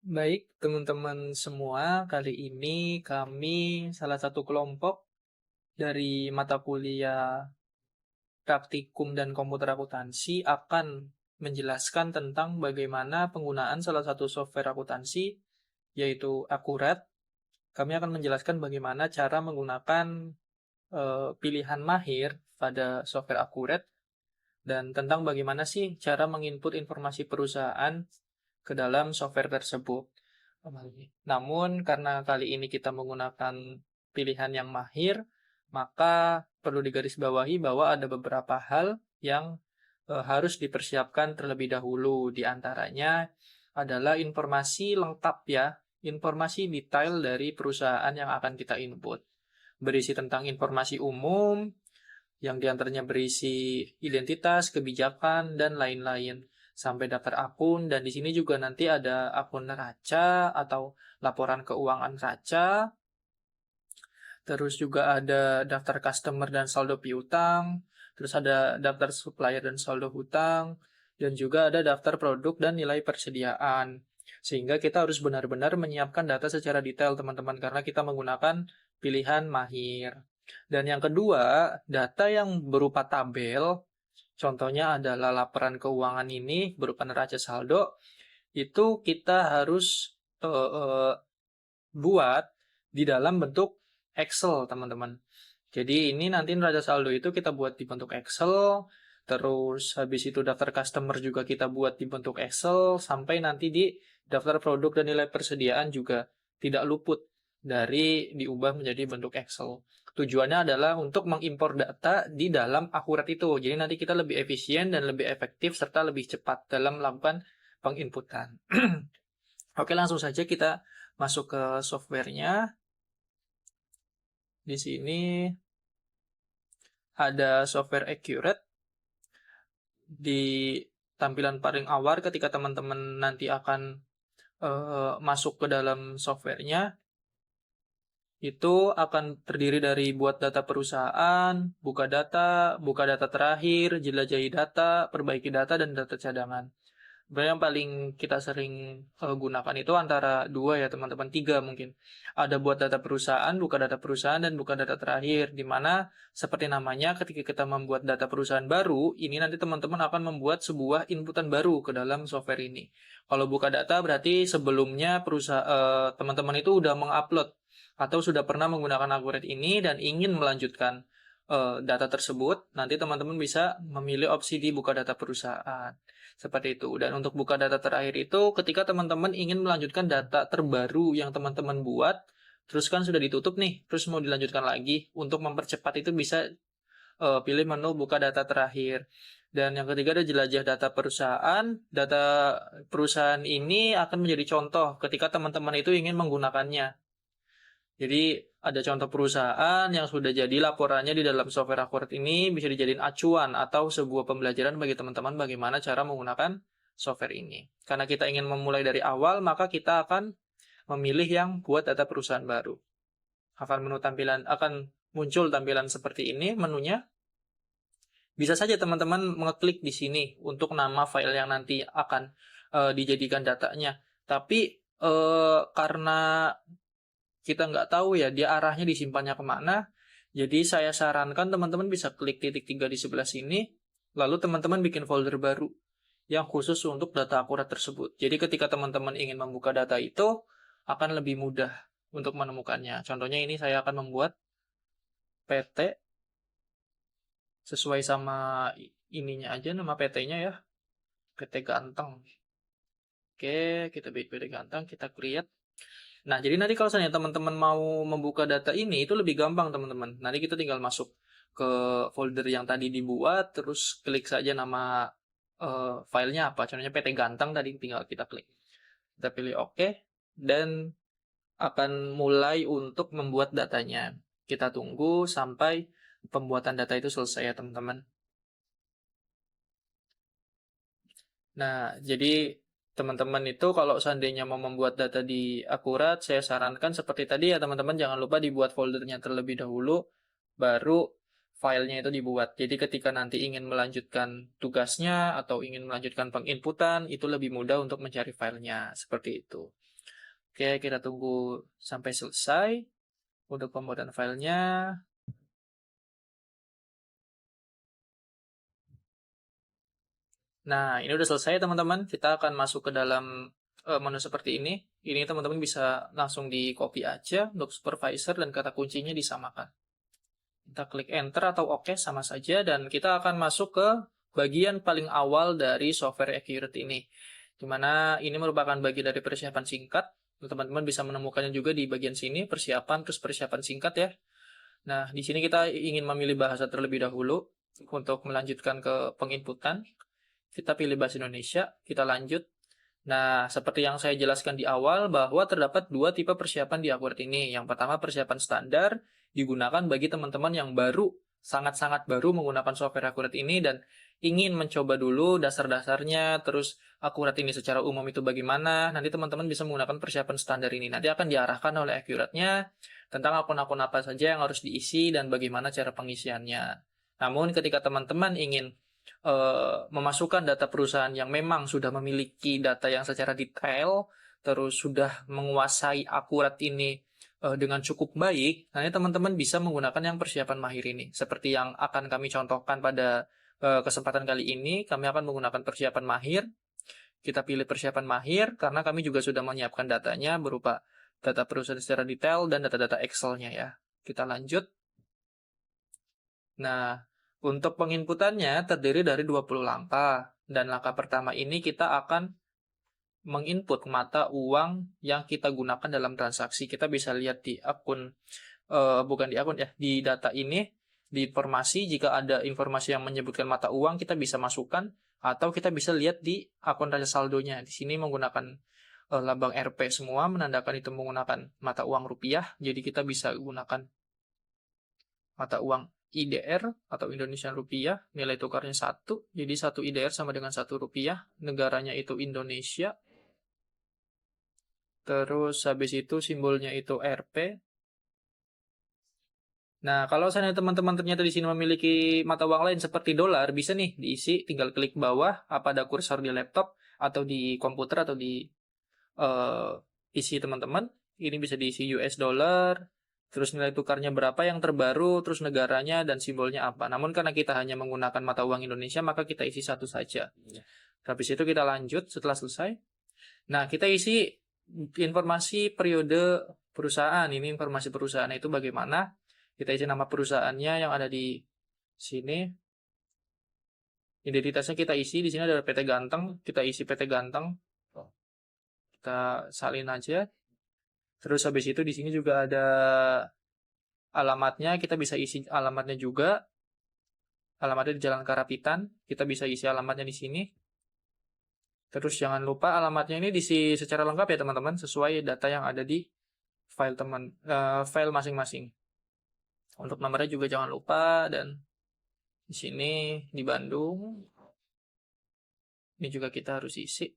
Baik, teman-teman semua, kali ini kami salah satu kelompok dari mata kuliah praktikum dan komputer akuntansi akan menjelaskan tentang bagaimana penggunaan salah satu software akuntansi, yaitu Akurat. Kami akan menjelaskan bagaimana cara menggunakan pilihan mahir pada software Akurat dan tentang bagaimana sih cara menginput informasi perusahaan ke dalam software tersebut. Namun, karena kali ini kita menggunakan pilihan yang mahir, maka perlu digarisbawahi bahwa ada beberapa hal yang harus dipersiapkan terlebih dahulu. Di antaranya adalah informasi lengkap ya, informasi detail dari perusahaan yang akan kita input. Berisi tentang informasi umum, yang diantaranya berisi identitas, kebijakan, dan lain-lain. Sampai daftar akun, dan di sini juga nanti ada akun neraca atau laporan keuangan neraca. Terus juga ada daftar customer dan saldo piutang. Terus ada daftar supplier dan saldo hutang. Dan juga ada daftar produk dan nilai persediaan. Sehingga kita harus benar-benar menyiapkan data secara detail, teman-teman, karena kita menggunakan pilihan mahir. Dan yang kedua, data yang berupa tabel, contohnya adalah laporan keuangan ini berupa neraca saldo, itu kita harus buat di dalam bentuk Excel, teman-teman. Jadi ini nanti neraca saldo itu kita buat di bentuk Excel, terus habis itu daftar customer juga kita buat di bentuk Excel, sampai nanti di daftar produk dan nilai persediaan juga tidak luput dari diubah menjadi bentuk Excel. Tujuannya adalah untuk mengimpor data di dalam Akurat itu. Jadi nanti kita lebih efisien dan lebih efektif serta lebih cepat dalam melakukan penginputan. Oke, langsung saja kita masuk ke softwarenya. Di sini ada software Accurate. Di tampilan paling awal ketika teman-teman nanti akan masuk ke dalam softwarenya, itu akan terdiri dari buat data perusahaan, buka data terakhir, jelajahi data, perbaiki data, dan data cadangan. Sebenarnya yang paling kita sering gunakan itu antara dua ya teman-teman, tiga mungkin. Ada buat data perusahaan, dan buka data terakhir. Di mana seperti namanya ketika kita membuat data perusahaan baru, ini nanti teman-teman akan membuat sebuah inputan baru ke dalam software ini. Kalau buka data berarti sebelumnya teman-teman itu udah mengupload atau sudah pernah menggunakan Akurat ini dan ingin melanjutkan data tersebut, nanti teman-teman bisa memilih opsi di buka data perusahaan. Seperti itu. Dan untuk buka data terakhir itu ketika teman-teman ingin melanjutkan data terbaru yang teman-teman buat, terus kan sudah ditutup nih, terus mau dilanjutkan lagi. Untuk mempercepat itu bisa pilih menu buka data terakhir. Dan yang ketiga ada jelajah data perusahaan. Data perusahaan ini akan menjadi contoh ketika teman-teman itu ingin menggunakannya. Jadi ada contoh perusahaan yang sudah jadi laporannya di dalam software Akurat ini bisa dijadiin acuan atau sebuah pembelajaran bagi teman-teman bagaimana cara menggunakan software ini. Karena kita ingin memulai dari awal, maka kita akan memilih yang buat data perusahaan baru. Akan muncul tampilan seperti ini menunya. Bisa saja teman-teman mengeklik di sini untuk nama file yang nanti akan dijadikan datanya. Tapi karena kita nggak tahu ya dia arahnya disimpannya kemana, jadi saya sarankan teman-teman bisa klik titik 3 di sebelah sini, lalu teman-teman bikin folder baru yang khusus untuk data akurat tersebut. Jadi ketika teman-teman ingin membuka data itu, akan lebih mudah untuk menemukannya. Contohnya ini saya akan membuat PT, sesuai sama ininya aja, nama PT-nya ya, PT Ganteng. Oke, kita bikin PT Ganteng, kita create. Nah, jadi nanti kalau misalnya teman-teman mau membuka data ini, itu lebih gampang, teman-teman. Nanti kita tinggal masuk ke folder yang tadi dibuat, terus klik saja nama filenya apa. Contohnya PT Ganteng tadi, tinggal kita klik. Kita pilih OK, dan akan mulai untuk membuat datanya. Kita tunggu sampai pembuatan data itu selesai ya, teman-teman. Nah, jadi teman-teman itu kalau seandainya mau membuat data di Akurat, saya sarankan seperti tadi ya teman-teman, jangan lupa dibuat foldernya terlebih dahulu, baru filenya itu dibuat. Jadi ketika nanti ingin melanjutkan tugasnya atau ingin melanjutkan penginputan, itu lebih mudah untuk mencari filenya, seperti itu. Oke, kita tunggu sampai selesai untuk pembuatan filenya. Nah, ini udah selesai teman-teman. Kita akan masuk ke dalam menu seperti ini. Ini teman-teman bisa langsung di copy aja untuk supervisor dan kata kuncinya disamakan. Kita klik enter atau OK sama saja dan kita akan masuk ke bagian paling awal dari software Accurate ini. Dimana ini merupakan bagian dari persiapan singkat. Teman-teman bisa menemukannya juga di bagian sini, persiapan, terus persiapan singkat ya. Nah, di sini kita ingin memilih bahasa terlebih dahulu untuk melanjutkan ke penginputan. Kita pilih bahasa Indonesia, kita lanjut. Nah, seperti yang saya jelaskan di awal bahwa terdapat dua tipe persiapan di Accurate ini. Yang pertama persiapan standar digunakan bagi teman-teman yang baru, sangat-sangat baru menggunakan software Accurate ini dan ingin mencoba dulu dasar-dasarnya, terus Accurate ini secara umum itu bagaimana. Nanti teman-teman bisa menggunakan persiapan standar ini. Nanti akan diarahkan oleh Accurate-nya tentang akun-akun apa saja yang harus diisi dan bagaimana cara pengisiannya. Namun ketika teman-teman ingin memasukkan data perusahaan yang memang sudah memiliki data yang secara detail, terus sudah menguasai akurat ini dengan cukup baik, nanti teman-teman bisa menggunakan yang persiapan mahir ini. Seperti yang akan kami contohkan pada kesempatan kali ini, kami akan menggunakan persiapan mahir. Kita pilih persiapan mahir karena kami juga sudah menyiapkan datanya berupa data perusahaan secara detail dan data-data Excel-nya ya. Kita lanjut. Nah, untuk penginputannya terdiri dari 20 langkah. Dan langkah pertama ini kita akan menginput mata uang yang kita gunakan dalam transaksi. Kita bisa lihat di akun, bukan di akun ya, di data ini, di informasi, jika ada informasi yang menyebutkan mata uang, kita bisa masukkan, atau kita bisa lihat di akun raja saldonya. Di sini menggunakan lambang Rp semua, menandakan itu menggunakan mata uang rupiah, jadi kita bisa gunakan mata uang IDR atau Indonesian Rupiah, nilai tukarnya 1, jadi 1 IDR sama dengan 1 rupiah, negaranya itu Indonesia, terus habis itu simbolnya itu Rp. Nah, kalau seandainya teman-teman ternyata di sini memiliki mata uang lain seperti dolar, bisa nih diisi, tinggal klik bawah, apa ada kursor di laptop, atau di komputer, atau di isi teman-teman. Ini bisa diisi US dollar, terus nilai tukarnya berapa yang terbaru, terus negaranya, dan simbolnya apa. Namun karena kita hanya menggunakan mata uang Indonesia, maka kita isi satu saja. Habis itu kita lanjut setelah selesai. Nah, kita isi informasi periode perusahaan. Ini informasi perusahaan itu bagaimana. Kita isi nama perusahaannya yang ada di sini. Identitasnya kita isi. Di sini ada PT Ganteng. Kita isi PT Ganteng. Kita salin aja. Terus habis itu di sini juga ada alamatnya. Kita bisa isi alamatnya juga. Alamatnya di Jalan Karapitan. Kita bisa isi alamatnya di sini. Terus jangan lupa alamatnya ini diisi secara lengkap ya teman-teman, sesuai data yang ada di file masing-masing. Untuk nomornya juga jangan lupa, dan di sini di Bandung. Ini juga kita harus isi.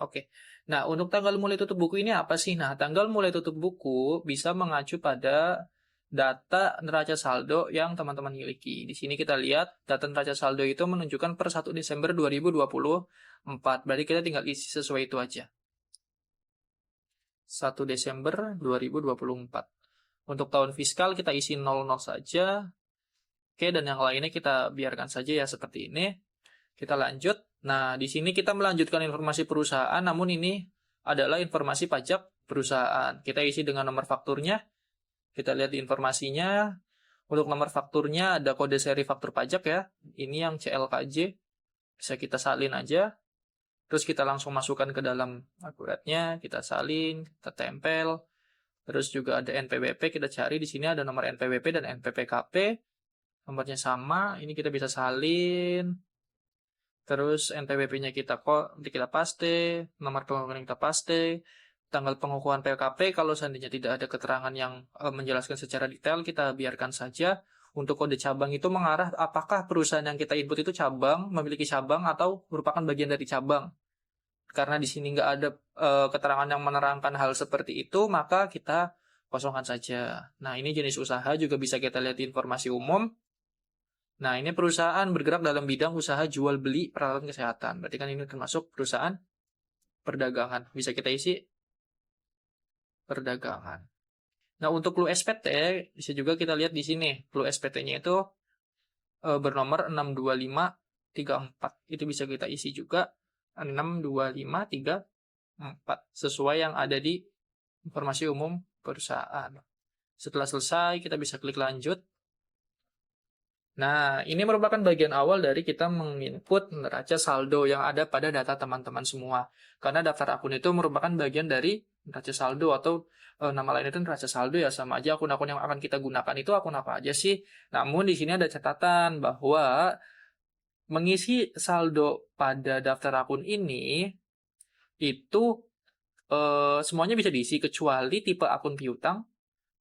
Oke. Nah, untuk tanggal mulai tutup buku ini apa sih? Nah, tanggal mulai tutup buku bisa mengacu pada data neraca saldo yang teman-teman miliki. Di sini kita lihat data neraca saldo itu menunjukkan per 1 Desember 2024. Berarti kita tinggal isi sesuai itu aja. 1 Desember 2024. Untuk tahun fiskal kita isi 00 saja. Oke, dan yang lainnya kita biarkan saja ya seperti ini. Kita lanjut. Nah, di sini kita melanjutkan informasi perusahaan, namun ini adalah informasi pajak perusahaan. Kita isi dengan nomor fakturnya. Kita lihat di informasinya. Untuk nomor fakturnya ada kode seri faktur pajak ya. Ini yang CLKJ. Bisa kita salin aja. Terus kita langsung masukkan ke dalam akuratnya. Kita salin, kita tempel. Terus juga ada NPWP, kita cari di sini ada nomor NPWP dan NPPKP. Nomornya sama, ini kita bisa salin. Terus NPWP-nya kita paste, nomor pengukuran kita paste, tanggal pengukuhan PKP kalau seandainya tidak ada keterangan yang menjelaskan secara detail, kita biarkan saja. Untuk kode cabang itu mengarah apakah perusahaan yang kita input itu cabang, memiliki cabang atau merupakan bagian dari cabang. Karena di sini nggak ada keterangan yang menerangkan hal seperti itu, maka kita kosongkan saja. Nah, ini jenis usaha juga bisa kita lihat di informasi umum. Nah, ini perusahaan bergerak dalam bidang usaha jual beli peralatan kesehatan. Berarti kan ini termasuk perusahaan perdagangan. Bisa kita isi perdagangan. Nah, untuk clue SPT bisa juga kita lihat di sini. Clue SPT-nya itu bernomor 62534. Itu bisa kita isi juga 62534 sesuai yang ada di informasi umum perusahaan. Setelah selesai, kita bisa klik lanjut. Nah, ini merupakan bagian awal dari kita menginput neraca saldo yang ada pada data teman-teman semua. Karena daftar akun itu merupakan bagian dari neraca saldo atau nama lain itu neraca saldo ya, sama aja akun-akun yang akan kita gunakan itu akun apa aja sih. Namun di sini ada catatan bahwa mengisi saldo pada daftar akun ini itu semuanya bisa diisi kecuali tipe akun piutang,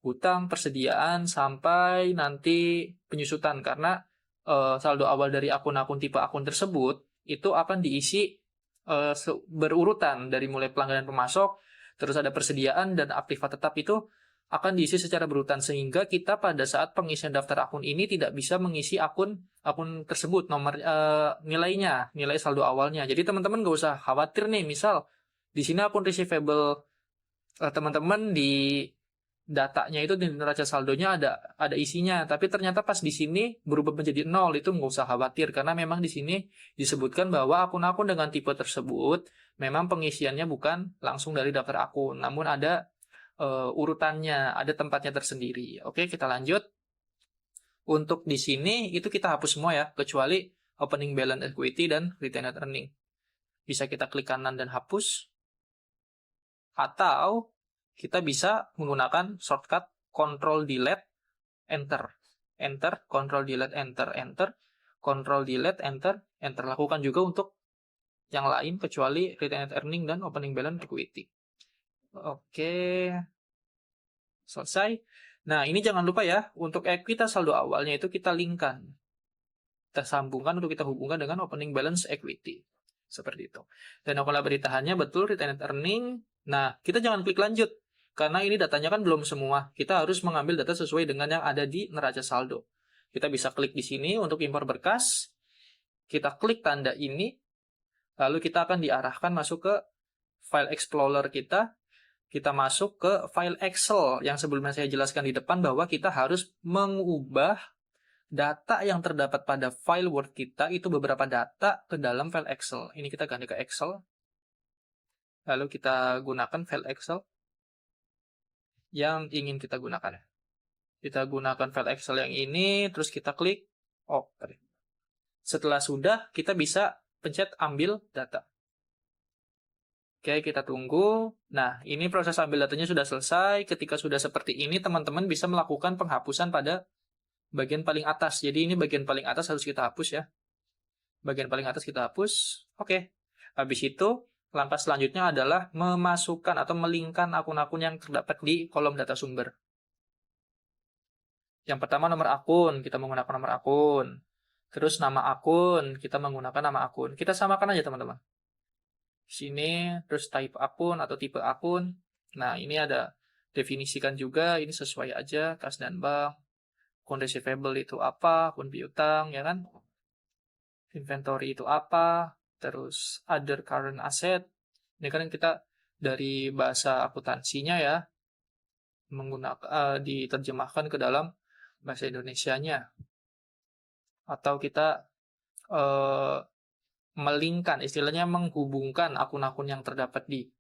hutang, persediaan, sampai nanti penyusutan. Karena saldo awal dari akun-akun tipe akun tersebut itu akan diisi berurutan dari mulai pelanggan dan pemasok, terus ada persediaan dan aktiva tetap itu akan diisi secara berurutan, sehingga kita pada saat pengisian daftar akun ini tidak bisa mengisi akun tersebut nomor nilainya, nilai saldo awalnya. Jadi teman-teman nggak usah khawatir nih, misal di sini akun receivable teman-teman di datanya itu di neraca saldonya ada isinya, tapi ternyata pas di sini berubah menjadi 0, itu nggak usah khawatir karena memang di sini disebutkan bahwa akun-akun dengan tipe tersebut memang pengisiannya bukan langsung dari daftar akun, namun ada urutannya, ada tempatnya tersendiri. Oke, kita lanjut. Untuk di sini itu kita hapus semua ya, kecuali opening balance equity dan retained earning. Bisa kita klik kanan dan hapus, atau kita bisa menggunakan shortcut Ctrl Delete Enter. Enter, Ctrl Delete Enter, Enter, Ctrl Delete Enter, Enter. Lakukan juga untuk yang lain kecuali retained earning dan opening balance equity. Oke. Selesai. Nah, ini jangan lupa ya, untuk ekuitas saldo awalnya itu kita linkkan. Kita sambungkan untuk kita hubungkan dengan opening balance equity. Seperti itu. Dan akuntabelitahannya betul, retained earning. Nah, kita jangan klik lanjut. Karena ini datanya kan belum semua. Kita harus mengambil data sesuai dengan yang ada di neraca saldo. Kita bisa klik di sini untuk impor berkas. Kita klik tanda ini. Lalu kita akan diarahkan masuk ke file explorer kita. Kita masuk ke file Excel yang sebelumnya saya jelaskan di depan bahwa kita harus mengubah data yang terdapat pada file Word kita itu beberapa data ke dalam file Excel. Ini kita ganti ke Excel. Lalu kita gunakan file Excel yang ingin kita gunakan. Kita gunakan file Excel yang ini, terus kita klik Open. Setelah sudah, kita bisa pencet ambil data. Oke, kita tunggu. Nah, ini proses ambil datanya sudah selesai. Ketika sudah seperti ini, teman-teman bisa melakukan penghapusan pada bagian paling atas. Jadi ini bagian paling atas harus kita hapus ya. Bagian paling atas kita hapus. Oke. Habis itu, langkah selanjutnya adalah memasukkan atau melingkan akun-akun yang terdapat di kolom data sumber. Yang pertama nomor akun, kita menggunakan nomor akun. Terus nama akun, kita menggunakan nama akun. Kita samakan aja teman-teman. Sini, terus type akun atau tipe akun. Nah, ini ada definisikan juga, ini sesuai aja, kas dan bank. Akun receivable itu apa, akun piutang, ya kan? Inventory itu apa, terus other current asset. Ini kan kita dari bahasa akuntansinya ya, menggunakan diterjemahkan ke dalam bahasa Indonesianya. Atau kita melingkan, istilahnya menghubungkan akun-akun yang terdapat di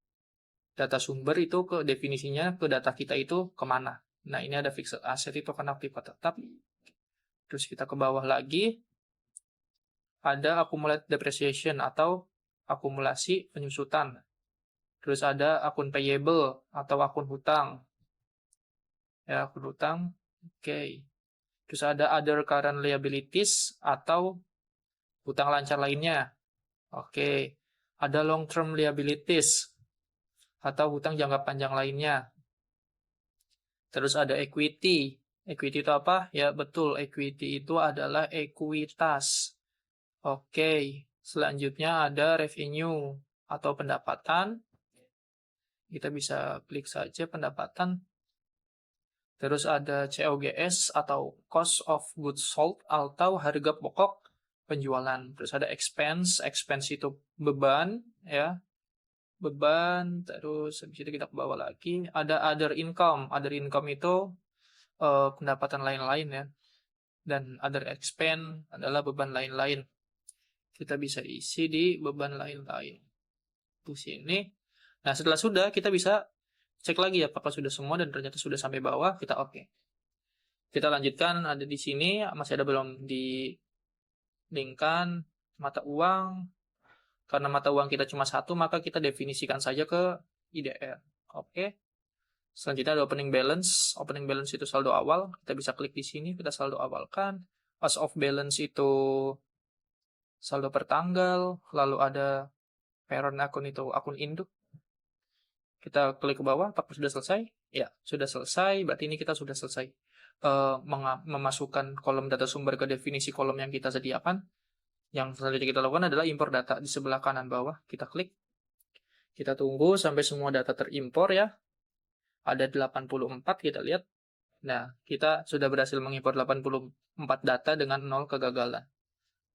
data sumber itu ke definisinya ke data kita itu kemana. Nah, ini ada fixed asset itu kan aktif tetap. Terus kita ke bawah lagi, ada accumulated depreciation atau akumulasi penyusutan. Terus ada akun payable atau akun hutang. Ya, akun hutang. Oke. Terus ada other current liabilities atau hutang lancar lainnya. Oke. Ada long term liabilities atau hutang jangka panjang lainnya. Terus ada equity. Equity itu apa? Ya, betul. Equity itu adalah ekuitas. Oke, selanjutnya ada revenue atau pendapatan. Kita bisa klik saja pendapatan. Terus ada COGS atau cost of goods sold atau harga pokok penjualan. Terus ada expense, expense itu beban ya. beban, terus habis itu kita ke bawah lagi, ada other income. Other income itu pendapatan lain-lain ya. Dan other expense adalah beban lain-lain. Kita bisa isi di beban lain-lain. Di sini. Nah, setelah sudah, kita bisa cek lagi apakah sudah semua dan ternyata sudah sampai bawah, kita oke. Kita lanjutkan, ada di sini, masih ada belum di linkkan mata uang. Karena mata uang kita cuma satu, maka kita definisikan saja ke IDR. Oke. Selanjutnya ada opening balance. Opening balance itu saldo awal. Kita bisa klik di sini, kita saldo awalkan. As of balance itu saldo per tanggal. Lalu ada parent akun itu akun induk. Kita klik ke bawah, apakah sudah selesai? Ya, sudah selesai. Berarti ini kita sudah selesai memasukkan kolom data sumber ke definisi kolom yang kita sediakan. Yang selanjutnya kita lakukan adalah impor data di sebelah kanan bawah. Kita klik. Kita tunggu sampai semua data terimpor ya. Ada 84 kita lihat. Nah, kita sudah berhasil mengimpor 84 data dengan 0 kegagalan.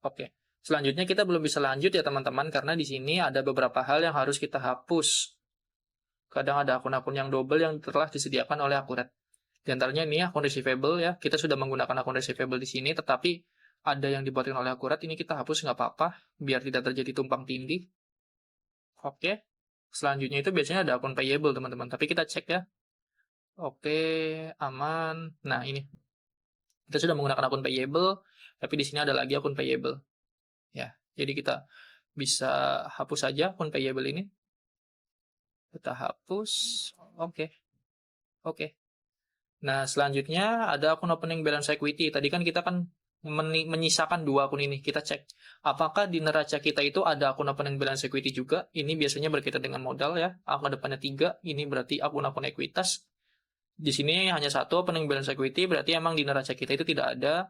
Oke. Selanjutnya kita belum bisa lanjut ya teman-teman karena di sini ada beberapa hal yang harus kita hapus. Kadang ada akun-akun yang double yang telah disediakan oleh Akurat. Di antaranya ini akun receivable ya. Kita sudah menggunakan akun receivable di sini, tetapi ada yang dibuatkan oleh Akurat. Ini kita hapus nggak apa-apa, biar tidak terjadi tumpang tindih. Oke. Selanjutnya itu biasanya ada akun payable teman-teman. Tapi kita cek ya. Oke, aman. Nah ini kita sudah menggunakan akun payable, tapi di sini ada lagi akun payable. Ya, jadi kita bisa hapus saja akun payable ini. Kita hapus. Oke. Oke. Nah, selanjutnya ada akun opening balance equity. Tadi kan kita kan menyisakan dua akun ini. Kita cek apakah di neraca kita itu ada akun opening balance equity juga. Ini biasanya berkaitan dengan modal ya. Angka depannya 3. Ini berarti akun-akun ekuitas. Di sini hanya satu opening balance equity, berarti emang di neraca kita itu tidak ada.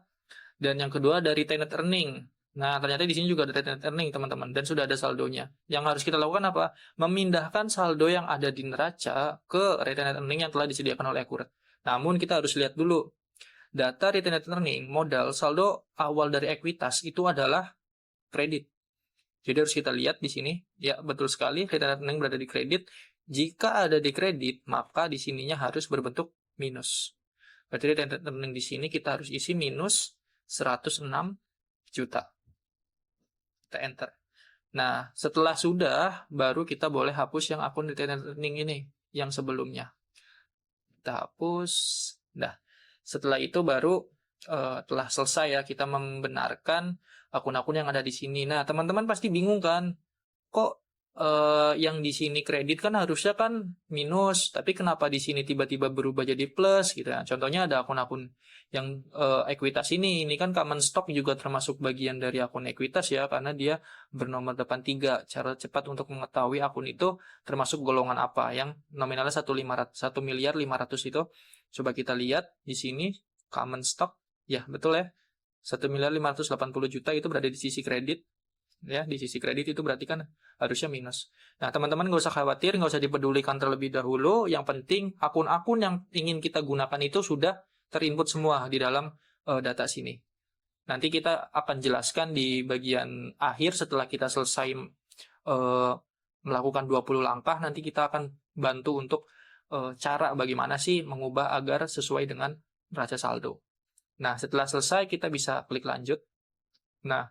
Dan yang kedua dari retained earning. Nah, ternyata di sini juga ada retained earning, teman-teman, dan sudah ada saldonya. Yang harus kita lakukan apa? Memindahkan saldo yang ada di neraca ke retained earning yang telah disediakan oleh Akurat. Namun kita harus lihat dulu. Data retained earning, modal, saldo awal dari ekuitas itu adalah kredit. Jadi harus kita lihat di sini. Ya, betul sekali, retained earning berada di kredit. Jika ada di kredit, maka di sininya harus berbentuk minus. Berarti retained earning di sini kita harus isi minus 106 juta. Kita enter. Nah, setelah sudah, baru kita boleh hapus yang akun retained earning ini, yang sebelumnya. Kita hapus. Nah, setelah itu baru telah selesai ya, kita membenarkan akun-akun yang ada di sini. Nah, teman-teman pasti bingung kan, kok yang di sini kredit kan harusnya kan minus, tapi kenapa di sini tiba-tiba berubah jadi plus gitu ya. Contohnya ada akun-akun yang ekuitas ini kan common stock juga termasuk bagian dari akun ekuitas ya, karena dia bernomor depan 3. Cara cepat untuk mengetahui akun itu termasuk golongan apa, yang nominalnya 1 miliar 500 itu. Coba kita lihat di sini common stock, ya betul ya, 1 miliar 580 juta itu berada di sisi kredit. Ya, di sisi kredit itu berarti kan harusnya minus. Nah, teman-teman nggak usah khawatir, nggak usah dipedulikan terlebih dahulu. Yang penting akun-akun yang ingin kita gunakan itu sudah terinput semua di dalam data sini. Nanti kita akan jelaskan di bagian akhir setelah kita selesai melakukan 20 langkah. Nanti kita akan bantu untuk cara bagaimana sih mengubah agar sesuai dengan neraca saldo. Nah, setelah selesai kita bisa klik lanjut. Nah,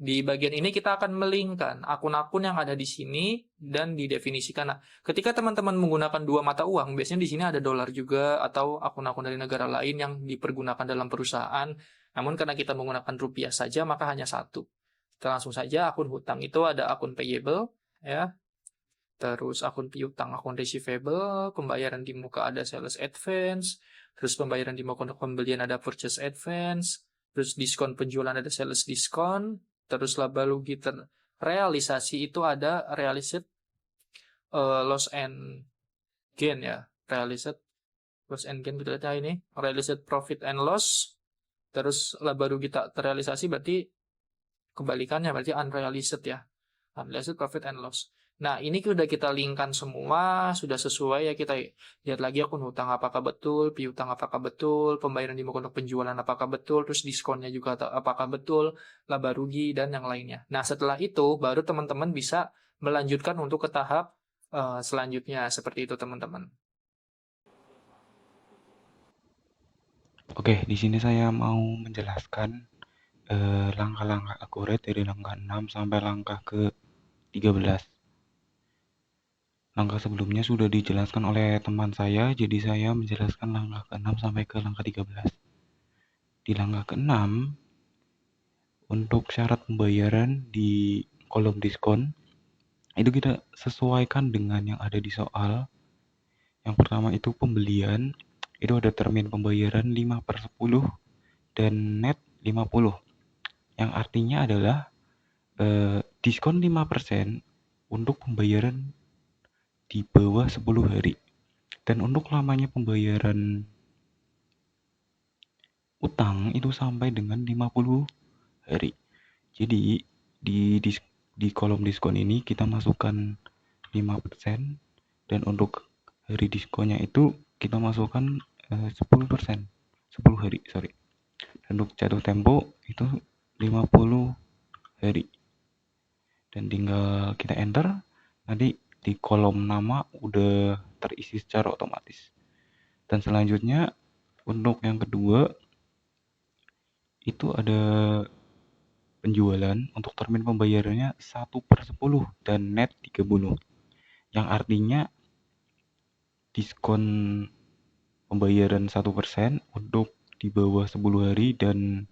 di bagian ini kita akan melingkan akun-akun yang ada di sini dan didefinisikan. Nah, ketika teman-teman menggunakan dua mata uang, biasanya di sini ada dolar juga atau akun-akun dari negara lain yang dipergunakan dalam perusahaan. Namun karena kita menggunakan rupiah saja, maka hanya satu. Kita langsung saja akun hutang itu ada akun payable, ya. Terus akun piutang, akun receivable, pembayaran di muka ada sales advance, terus pembayaran di muka untuk pembelian ada purchase advance, terus diskon penjualan ada sales diskon. Terus laba rugi realisasi itu ada realized loss and gain ya. Realized loss and gain kita lihat ini. Realized profit and loss. Terus laba rugi tak terrealisasi berarti kebalikannya, berarti unrealized ya. Unrealized profit and loss. Nah, ini sudah kita linkkan semua, sudah sesuai ya, kita lihat lagi akun hutang apakah betul, piutang apakah betul, pembayaran di muka untuk penjualan apakah betul, terus diskonnya juga apakah betul, laba rugi, dan yang lainnya. Nah, setelah itu baru teman-teman bisa melanjutkan untuk ke tahap selanjutnya. Seperti itu, teman-teman. Oke, di sini saya mau menjelaskan langkah-langkah akurat dari langkah 6 sampai langkah ke 13. Langkah sebelumnya sudah dijelaskan oleh teman saya, jadi saya menjelaskan langkah ke-6 sampai ke langkah 13. Di langkah ke-6, untuk syarat pembayaran di kolom diskon, itu kita sesuaikan dengan yang ada di soal. Yang pertama itu pembelian, itu ada termin pembayaran 5/10 dan net 50. Yang artinya adalah diskon 5% untuk pembayaran di bawah 10 hari. Dan untuk lamanya pembayaran utang itu sampai dengan 50 hari. Jadi di kolom diskon ini kita masukkan 5% dan untuk hari diskonnya itu kita masukkan 10%. 10 hari, sorry. Dan untuk jatuh tempo itu 50 hari. Dan tinggal kita enter, nanti di kolom nama udah terisi secara otomatis. Dan selanjutnya untuk yang kedua itu ada penjualan untuk termin pembayarannya 1/10 dan net 30. Yang artinya diskon pembayaran 1% untuk di bawah 10 hari dan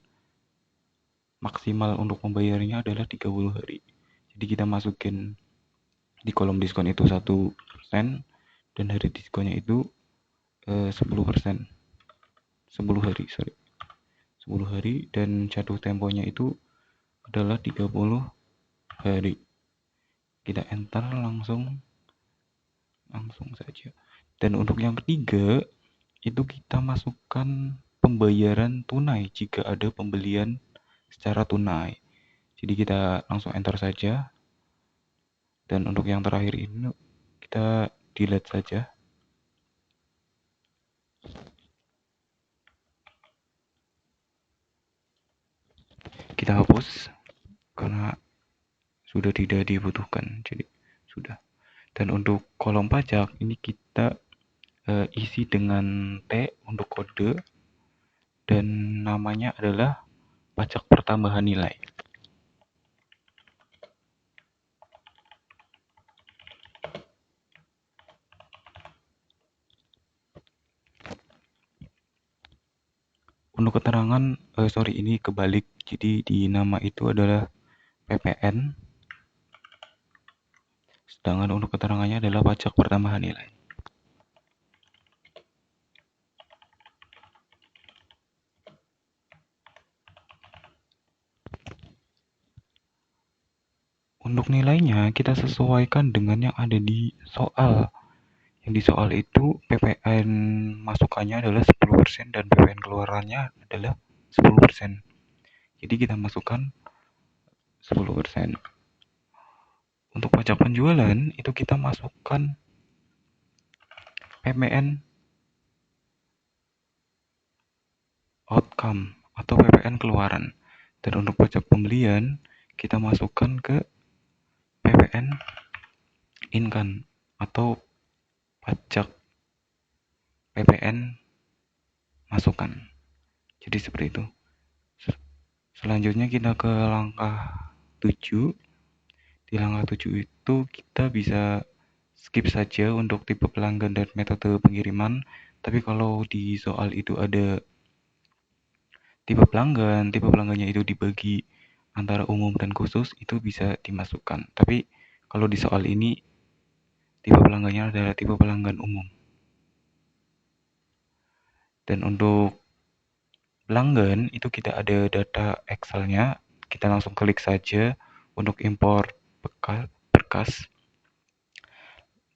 maksimal untuk pembayarannya adalah 30 hari. Jadi kita masukin di kolom diskon itu 1% dan hari diskonnya itu 10%. 10 hari, sorry. 10 hari dan jatuh temponya itu adalah 30 hari. Kita enter langsung saja. Dan untuk yang ketiga, itu kita masukkan pembayaran tunai jika ada pembelian secara tunai. Jadi kita langsung enter saja. Dan untuk yang terakhir ini kita delete saja. Kita hapus karena sudah tidak dibutuhkan. Jadi sudah. Dan untuk kolom pajak ini kita isi dengan T untuk kode dan namanya adalah pajak pertambahan nilai. Untuk keterangan, sorry ini kebalik, jadi di nama itu adalah PPN, sedangkan untuk keterangannya adalah pajak pertambahan nilai. Untuk nilainya kita sesuaikan dengan yang ada di soal. Yang di soal itu PPN masukannya adalah 10% dan PPN keluarannya adalah 10%. Jadi kita masukkan 10%. Untuk pajak penjualan itu kita masukkan PPN outcome atau PPN keluaran. Dan untuk pajak pembelian kita masukkan ke PPN income atau pajak PPN masukan. Jadi seperti itu. Selanjutnya kita ke langkah 7. Di langkah 7 itu kita bisa skip saja untuk tipe pelanggan dan metode pengiriman. Tapi kalau di soal itu ada tipe pelanggannya itu dibagi antara umum dan khusus, itu bisa dimasukkan. Tapi kalau di soal ini tipe pelanggannya adalah tipe pelanggan umum. Dan untuk pelanggan itu kita ada data Excel-nya, kita langsung klik saja untuk impor berkas.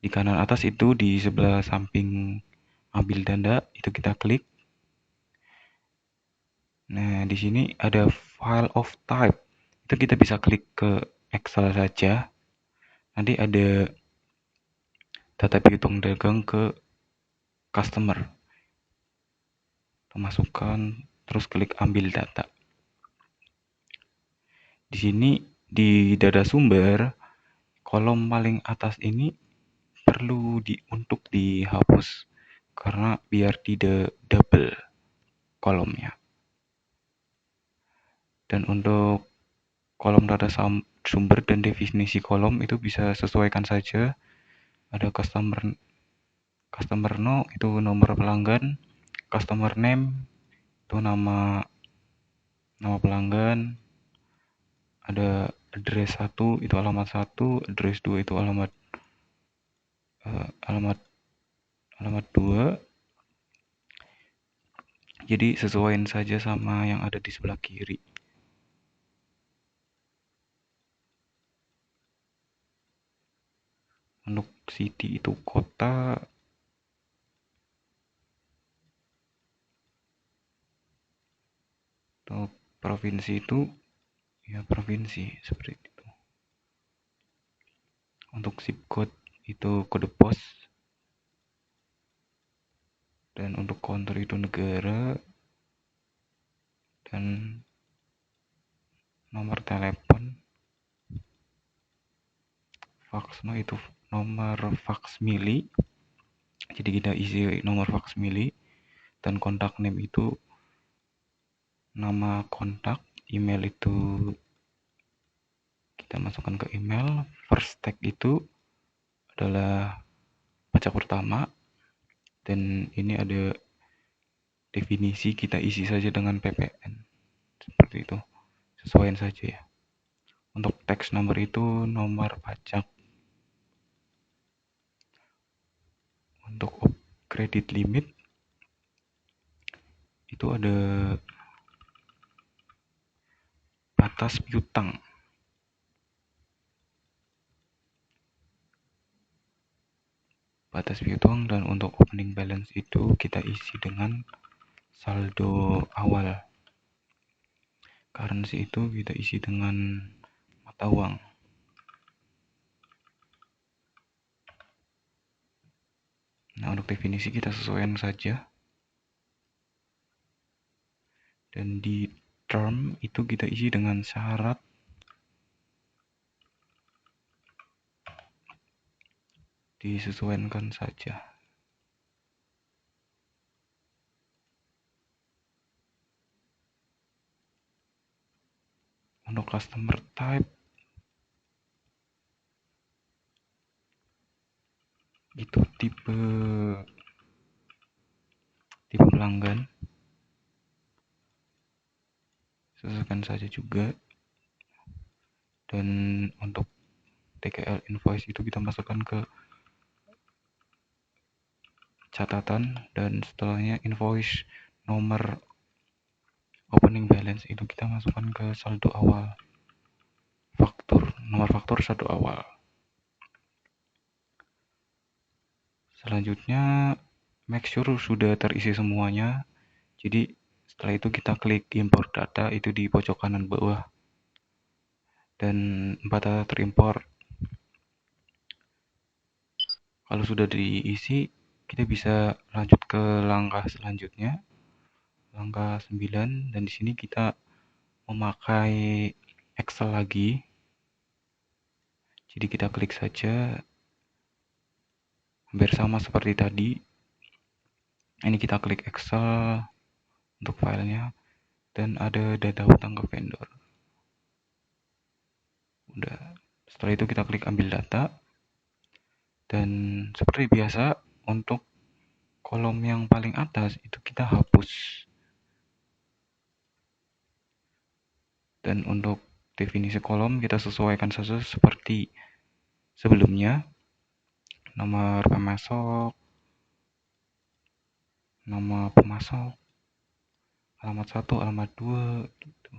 Di kanan atas itu di sebelah samping ambil tanda itu kita klik. Nah, di sini ada file of type. Itu kita bisa klik ke Excel saja. Nanti ada data piutang dagang ke customer. Masukkan terus klik ambil data. Di sini di data sumber kolom paling atas ini perlu untuk dihapus karena biar tidak double kolomnya. Dan untuk kolom data sumber dan definisi kolom itu bisa sesuaikan saja. Ada customer no itu nomor pelanggan, customer name itu nama pelanggan, ada address 1 itu alamat 1, address 2 itu alamat alamat 2. Jadi sesuaiin saja sama yang ada di sebelah kiri. Untuk city itu kota, untuk provinsi itu ya provinsi seperti itu. Untuk zip code itu kode pos, dan untuk country itu negara, dan nomor telepon fax itu nomor fax mili. Jadi kita isi nomor fax mili, dan kontak name itu nama kontak, email itu kita masukkan ke email, first tag itu adalah pajak pertama, dan ini ada definisi, kita isi saja dengan PPN seperti itu, sesuaikan saja ya. Untuk tax number itu nomor pajak. Untuk credit limit itu ada batas piutang. Dan untuk opening balance itu kita isi dengan saldo awal. Currency itu kita isi dengan mata uang. Nah, untuk definisi kita sesuaikan saja. Dan di term itu kita isi dengan syarat, disesuaikan saja. Untuk customer type itu tipe pelanggan, sesuaikan saja juga. Dan untuk TKL invoice itu kita masukkan ke catatan, dan setelahnya invoice nomor opening balance itu kita masukkan ke saldo awal, nomor faktur saldo awal. Selanjutnya make sure sudah terisi semuanya. Jadi setelah itu kita klik import data itu di pojok kanan bawah, dan 4 data terimport. Kalau sudah diisi, kita bisa lanjut ke langkah selanjutnya, langkah 9, dan di sini kita memakai Excel lagi. Jadi kita klik saja, hampir sama seperti tadi. Ini kita klik Excel untuk filenya, dan ada data hutang ke vendor. Udah, setelah itu kita klik ambil data, dan seperti biasa untuk kolom yang paling atas itu kita hapus. Dan untuk definisi kolom kita sesuaikan saja seperti sebelumnya, nomor pemasok, nama pemasok, alamat 1, alamat 2 gitu.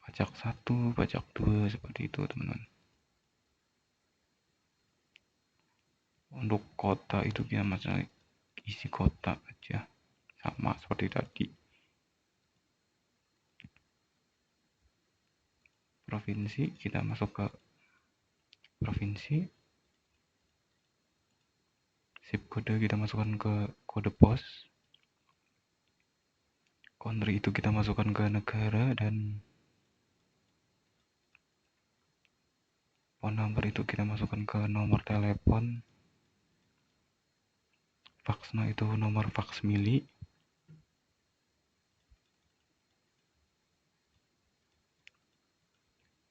Pajak 1, pajak 2 seperti itu, teman-teman. Untuk kota itu kita masuk isi kota aja, sama seperti tadi. Provinsi kita masuk ke provinsi. Zip kode kita masukkan ke kode pos. country itu kita masukkan ke negara, dan phone number itu kita masukkan ke nomor telepon. Faxnya itu nomor fax mili.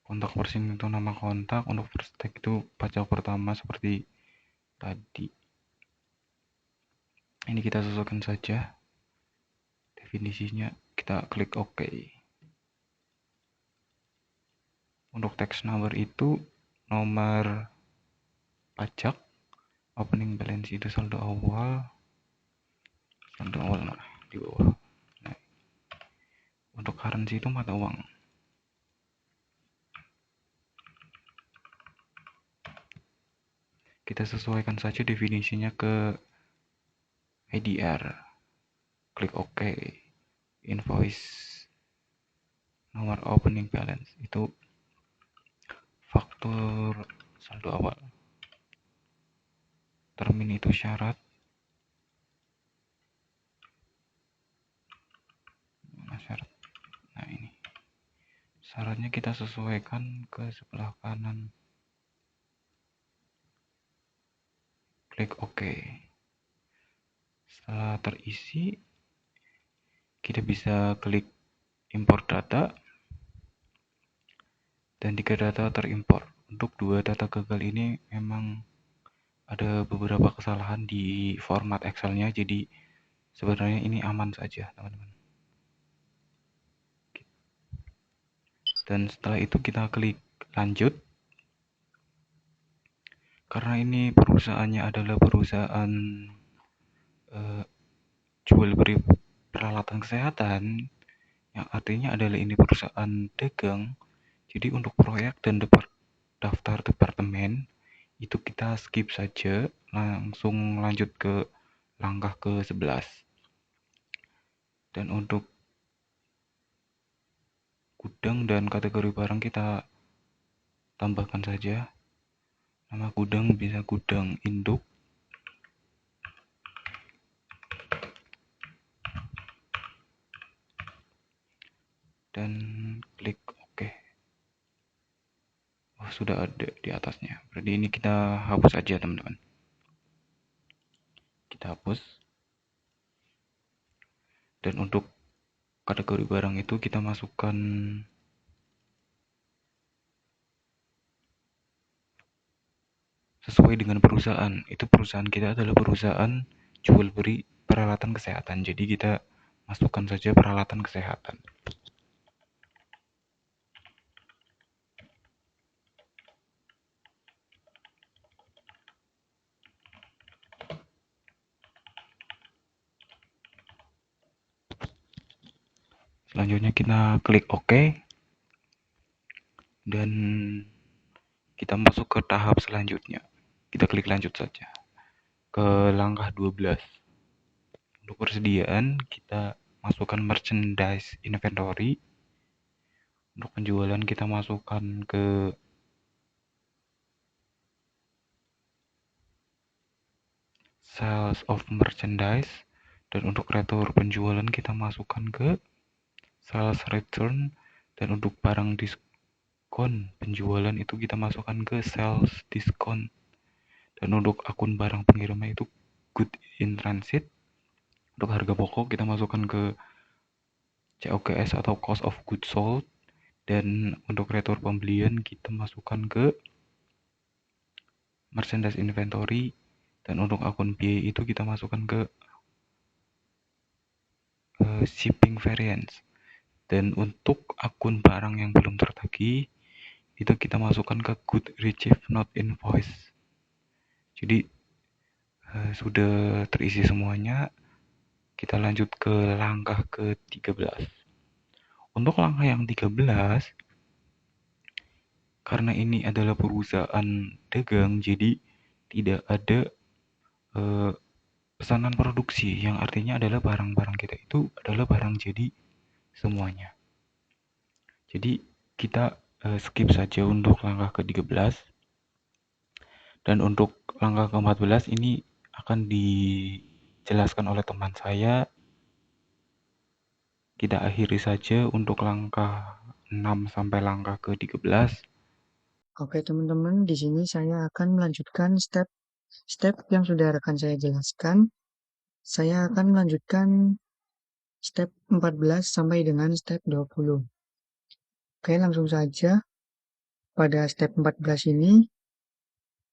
Kontak person itu nama kontak. Untuk first tag itu pajak pertama seperti tadi. Ini kita sesuaikan saja definisinya. Kita klik OK. Untuk tax number itu nomor pajak, opening balance itu saldo awal mana di bawah. Nah, untuk currency itu mata uang. Kita sesuaikan saja definisinya ke IDR. Klik OK. Invoice nomor opening balance itu faktur saldo awal. Termin itu syarat. Nah, ini syaratnya kita sesuaikan ke sebelah kanan. Klik OK. Setelah terisi, kita bisa klik import data, dan 3 data terimport. Untuk 2 data gagal ini memang ada beberapa kesalahan di format Excel-nya, jadi sebenarnya ini aman saja, teman-teman. Dan setelah itu kita klik lanjut. Karena ini perusahaannya adalah perusahaan jual beli peralatan kesehatan, yang artinya adalah ini perusahaan dagang. Jadi untuk proyek dan daftar departemen itu kita skip saja, langsung lanjut ke langkah ke-11. Dan untuk gudang dan kategori barang kita tambahkan saja. Nama gudang bisa gudang induk. Dan klik OK. Oh, sudah ada di atasnya. Berarti ini kita hapus aja, teman-teman. Kita hapus. Dan untuk kategori barang itu kita masukkan sesuai dengan perusahaan. Itu perusahaan kita adalah perusahaan jual beli peralatan kesehatan. Jadi kita masukkan saja peralatan kesehatan. Selanjutnya kita klik OK. Dan kita masuk ke tahap selanjutnya. Kita klik lanjut saja. Ke langkah 12. Untuk persediaan, kita masukkan merchandise inventory. Untuk penjualan kita masukkan ke sales of merchandise. Dan untuk retur penjualan kita masukkan ke sales return. Dan untuk barang diskon penjualan itu kita masukkan ke sales discount. Dan untuk akun barang pengiriman itu good in transit. Untuk harga pokok kita masukkan ke COGS atau cost of goods sold. Dan untuk retur pembelian kita masukkan ke merchandise inventory. Dan untuk akun biaya itu kita masukkan ke shipping variance. Dan untuk akun barang yang belum tertagih itu kita masukkan ke good received not invoice. Jadi sudah terisi semuanya. Kita lanjut ke langkah ke-13. Untuk langkah yang 13, karena ini adalah perusahaan dagang, jadi tidak ada pesanan produksi, yang artinya adalah barang-barang kita itu adalah barang jadi semuanya. Jadi kita skip saja untuk langkah ke-13. Dan untuk langkah ke-14 ini akan dijelaskan oleh teman saya Kita akhiri saja untuk langkah 6 sampai langkah ke-13. Oke teman-teman, di sini saya akan melanjutkan step yang sudah rekan saya jelaskan. Saya akan melanjutkan step 14 sampai dengan step 20. Oke, langsung saja. Pada step 14 ini,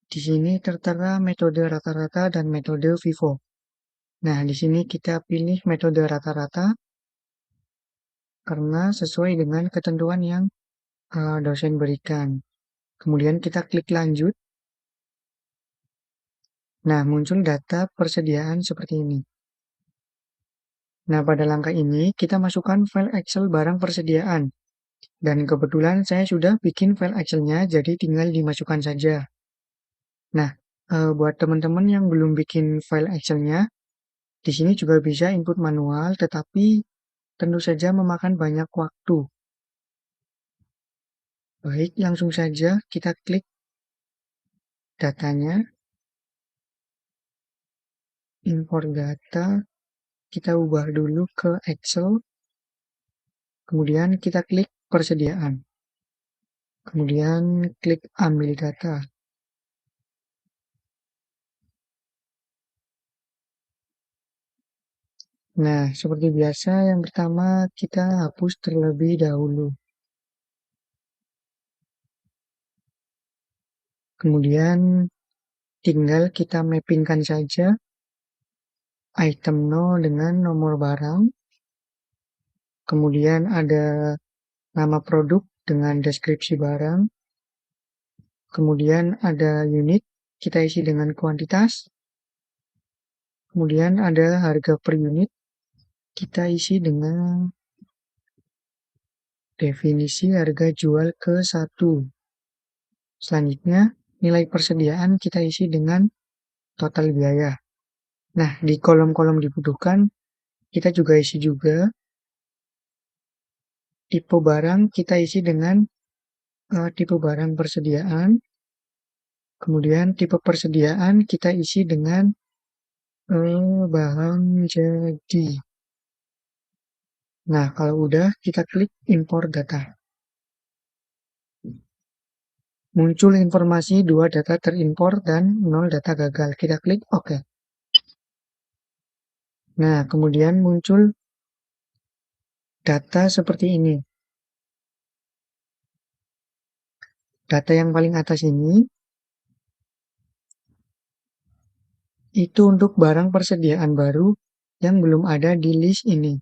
di sini tertera metode rata-rata dan metode FIFO. Nah, di sini kita pilih metode rata-rata karena sesuai dengan ketentuan yang dosen berikan. Kemudian kita klik lanjut. Nah, muncul data persediaan seperti ini. Nah, pada langkah ini kita masukkan file Excel barang persediaan. Dan kebetulan saya sudah bikin file Excel-nya, jadi tinggal dimasukkan saja. Nah, buat teman-teman yang belum bikin file Excel-nya, di sini juga bisa input manual, tetapi tentu saja memakan banyak waktu. Baik, langsung saja kita klik datanya, import data, kita ubah dulu ke Excel, kemudian kita klik persediaan, kemudian klik ambil data. Nah, seperti biasa, yang pertama kita hapus terlebih dahulu. Kemudian tinggal kita mappingkan saja item 0 dengan nomor barang. Kemudian ada nama produk dengan deskripsi barang. Kemudian ada unit, kita isi dengan kuantitas. Kemudian ada harga per unit, kita isi dengan definisi harga jual ke 1. Selanjutnya, nilai persediaan kita isi dengan total biaya. Nah, di kolom-kolom dibutuhkan, kita juga isi juga tipe barang, kita isi dengan tipe barang persediaan. Kemudian tipe persediaan kita isi dengan bahan jadi. Nah, kalau udah, kita klik import data. Muncul informasi 2 data terimpor dan 0 data gagal. Kita klik OK. Nah, kemudian muncul data seperti ini. Data yang paling atas ini itu untuk barang persediaan baru yang belum ada di list ini.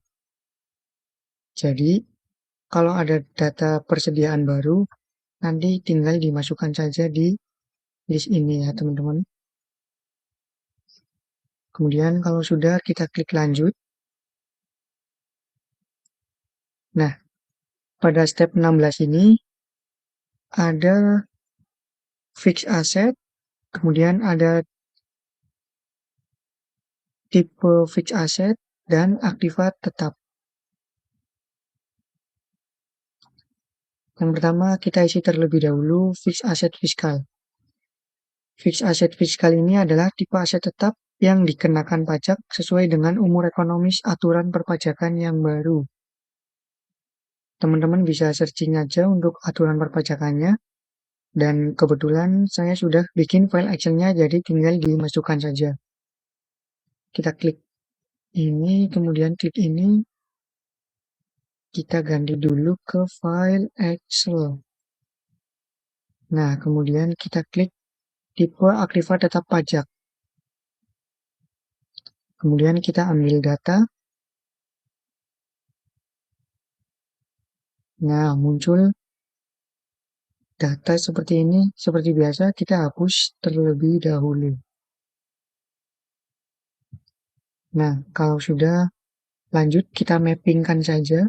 Jadi, kalau ada data persediaan baru, nanti tinggal dimasukkan saja di list ini ya teman-teman. Kemudian kalau sudah, kita klik lanjut. Nah, pada step 16 ini ada fixed asset, kemudian ada tipe fixed asset dan aktiva tetap. Yang pertama kita isi terlebih dahulu fixed asset fiskal. Fixed asset fiskal ini adalah tipe aset tetap yang dikenakan pajak sesuai dengan umur ekonomis aturan perpajakan yang baru. Teman-teman bisa searching aja untuk aturan perpajakannya. Dan kebetulan saya sudah bikin file Excel-nya, jadi tinggal dimasukkan saja. Kita klik ini, kemudian klik ini. Kita ganti dulu ke file Excel. Nah, kemudian kita klik tipe aktiva tetap pajak. Kemudian kita ambil data. Nah, muncul data seperti ini. Seperti biasa, kita hapus terlebih dahulu. Nah, kalau sudah lanjut, kita mappingkan saja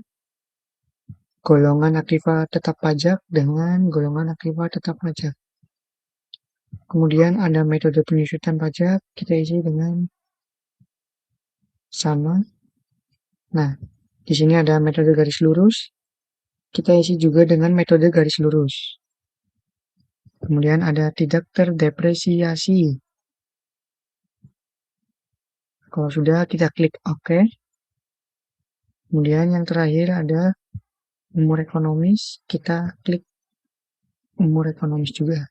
golongan aktiva tetap pajak dengan golongan aktiva tetap pajak. Kemudian ada metode penyusutan pajak, kita isi dengan sama. Nah, di sini ada metode garis lurus, kita isi juga dengan metode garis lurus. Kemudian ada tidak terdepresiasi. Kalau sudah, kita klik OK. Kemudian yang terakhir ada umur ekonomis, kita klik umur ekonomis juga.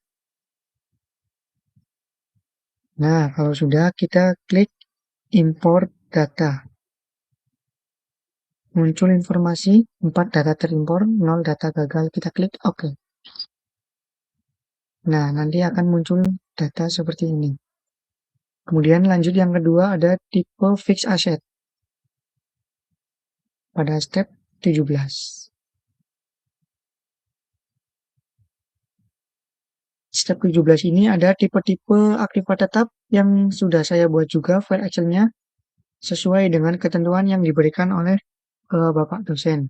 Nah, kalau sudah kita klik import data. Muncul informasi 4 data terimpor, 0 data gagal, kita klik OK. Nah, nanti akan muncul data seperti ini. Kemudian lanjut yang kedua ada tipe fixed asset. Pada step 17. Step 17 ini ada tipe-tipe aktiva tetap yang sudah saya buat juga file Excel-nya sesuai dengan ketentuan yang diberikan oleh Bapak dosen.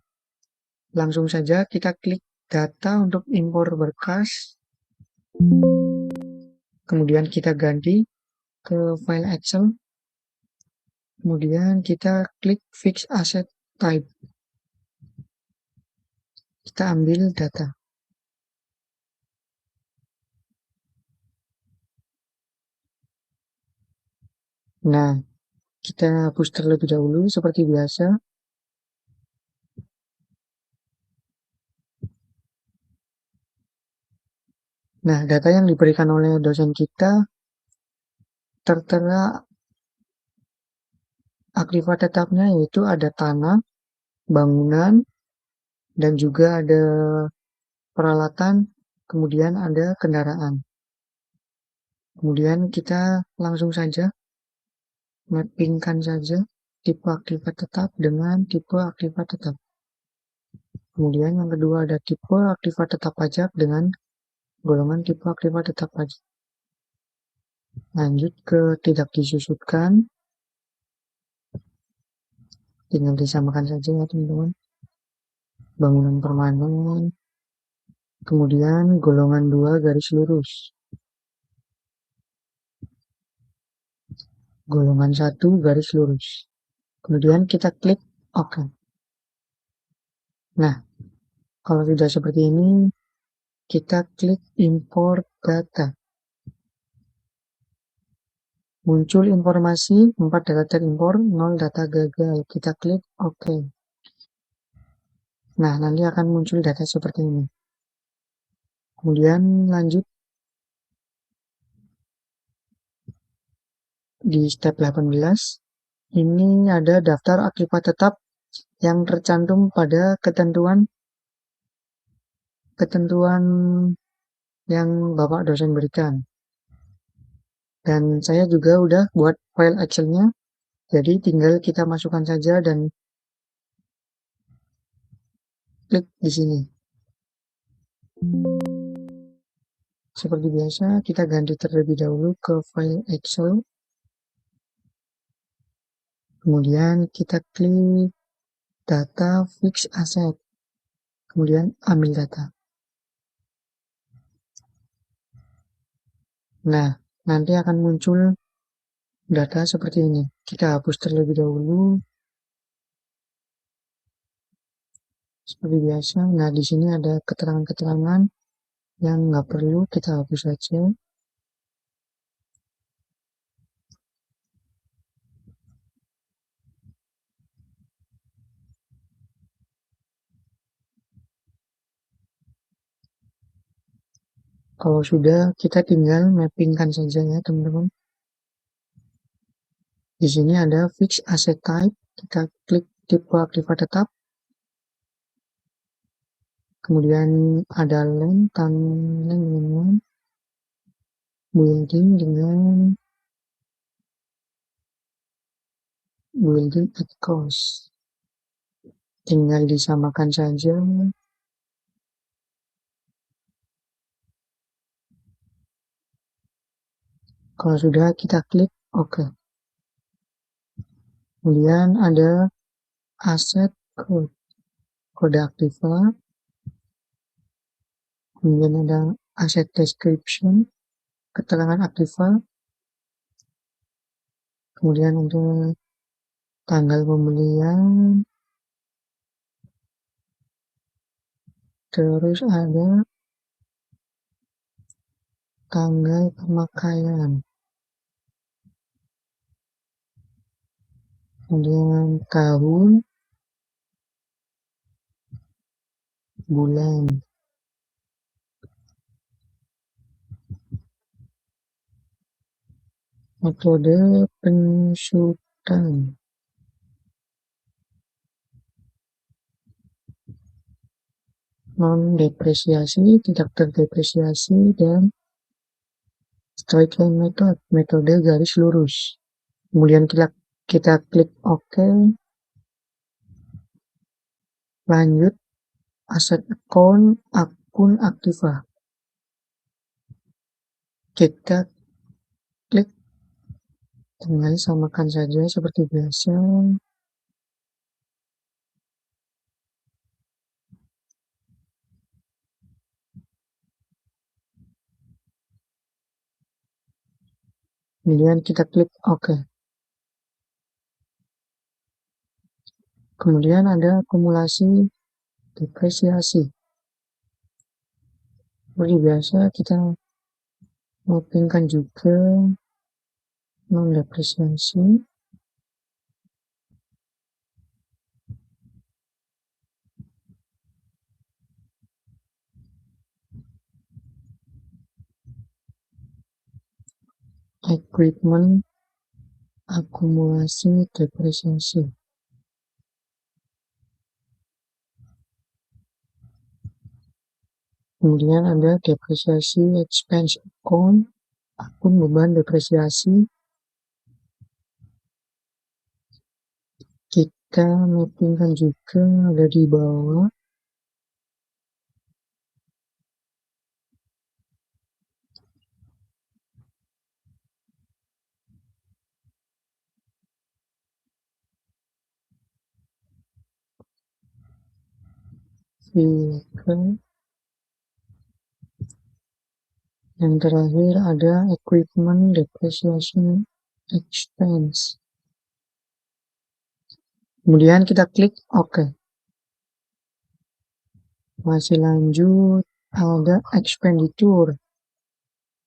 Langsung saja kita klik data untuk impor berkas. Kemudian kita ganti ke file Excel. Kemudian kita klik fixed asset type. Kita ambil data. Nah, kita hapus terlebih dahulu seperti biasa. Nah, data yang diberikan oleh dosen kita tertera aktiva tetapnya yaitu ada tanah, bangunan, dan juga ada peralatan, kemudian ada kendaraan. Kemudian kita langsung saja mappingkan saja tipe aktiva tetap dengan tipe aktiva tetap. Kemudian yang kedua ada tipe aktiva tetap pajak dengan golongan tipe aktiva tetap pajak. Lanjut ke tidak disusutkan. Tinggal disamakan saja ya teman-teman. Bangunan permanen. Kemudian golongan 2 garis lurus. Golongan 1 garis lurus. Kemudian kita klik OK. Nah, kalau sudah seperti ini, kita klik import data. Muncul informasi 4 data terimpor, 0 data gagal. Kita klik OK. Nah, nanti akan muncul data seperti ini. Kemudian lanjut di step 18. Ini ada daftar aktiva tetap yang tercantum pada ketentuan yang Bapak dosen berikan. Dan saya juga udah buat file Excel-nya, jadi tinggal kita masukkan saja dan klik di sini. Seperti biasa, kita ganti terlebih dahulu ke file Excel. Kemudian kita klik data fixed asset. Kemudian ambil data. Nah, nanti akan muncul data seperti ini. Kita hapus terlebih dahulu. Seperti biasa. Nah, di sini ada keterangan-keterangan yang nggak perlu, kita hapus saja. Kalau sudah, kita tinggal mappingkan saja ya teman-teman. Di sini ada fixed asset type, kita klik tipe aktiva tetap. Kemudian ada land, dengan building dengan building at cost. Tinggal disamakan saja. Kalau sudah, kita klik OK. Kemudian ada asset code, kode aktiva. Kemudian ada asset description, keterangan aktiva. Kemudian untuk tanggal pembelian. Terus ada tanggal pemakaian. Kemudian tahun, bulan. Metode penyusutan. Non-depresiasi, tidak terdepresiasi, dan straight line method, metode garis lurus. Kemudian kita klik OK, lanjut, aset account, akun aktiva. Kita klik, tinggal samakan saja seperti biasa. Kemudian kita klik OK. Kemudian ada akumulasi depresiasi. Seperti biasa kita mappingkan juga non-depresiasi. Equipment akumulasi depresiasi. Kemudian ada depresiasi expense account, akun beban depresiasi. Kita mappingkan juga ada di bawah. Vehicle. Yang terakhir ada equipment depreciation expense. Kemudian kita klik OK. Masih lanjut, ada expenditure,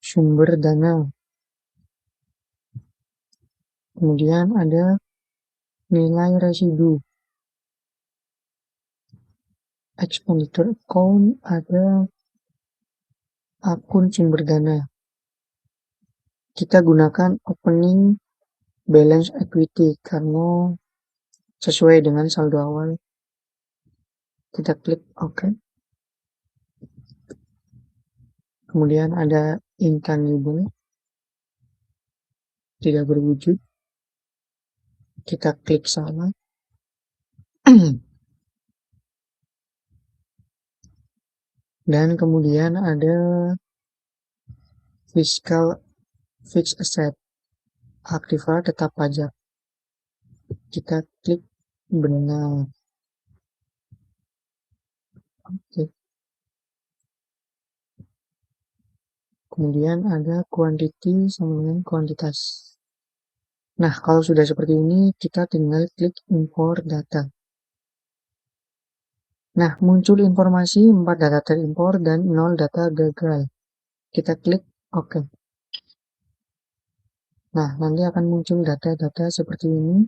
sumber dana. Kemudian ada nilai residu. Expenditure account, ada akun sumber dana. Kita gunakan opening balance equity karena sesuai dengan saldo awal. Kita klik OK. Kemudian ada intangible, tidak berwujud. Kita klik salah. Dan kemudian ada fiscal fixed asset, aktiva tetap pajak. Kita klik benar. Oke. Kemudian ada quantity sama dengan kuantitas. Nah, kalau sudah seperti ini, kita tinggal klik import data. Nah, muncul informasi 4 data terimpor dan 0 data gagal. Kita klik OK. Nah, nanti akan muncul data-data seperti ini.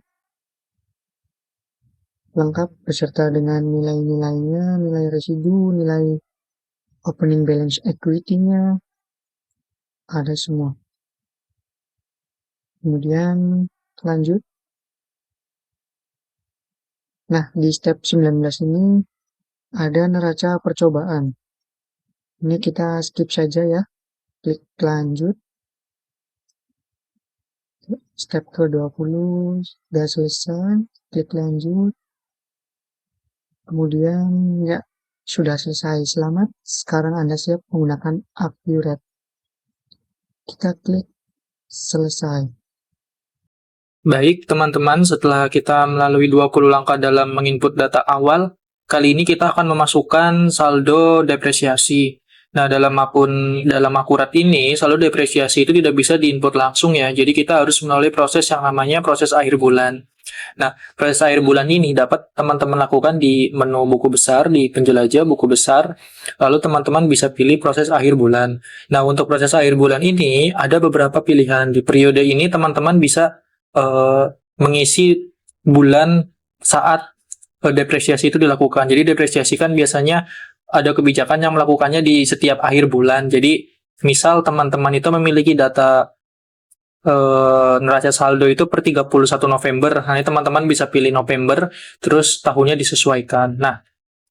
Lengkap beserta dengan nilai-nilainya, nilai residu, nilai opening balance equity-nya. Ada semua. Kemudian lanjut. Nah, di step 19 ini ada neraca percobaan. Ini kita skip saja ya. Klik lanjut. Step ke-20 sudah selesai. Klik lanjut. Kemudian ya sudah selesai. Selamat. Sekarang Anda siap menggunakan Accurate. Kita klik selesai. Baik, teman-teman, setelah kita melalui 20 langkah dalam menginput data awal, kali ini kita akan memasukkan saldo depresiasi. Nah, dalam Accurate ini, saldo depresiasi itu tidak bisa diinput langsung ya. Jadi kita harus melalui proses yang namanya proses akhir bulan. Nah, proses akhir bulan ini dapat teman-teman lakukan di menu buku besar, di penjelajah buku besar. Lalu teman-teman bisa pilih proses akhir bulan. Nah, untuk proses akhir bulan ini ada beberapa pilihan. Di periode ini teman-teman bisa mengisi bulan saat depresiasi itu dilakukan. Jadi depresiasi kan biasanya ada kebijakan yang melakukannya di setiap akhir bulan. Jadi, misal teman-teman itu memiliki data neraca saldo itu per 31 November. Nah, teman-teman bisa pilih November, terus tahunnya disesuaikan. Nah,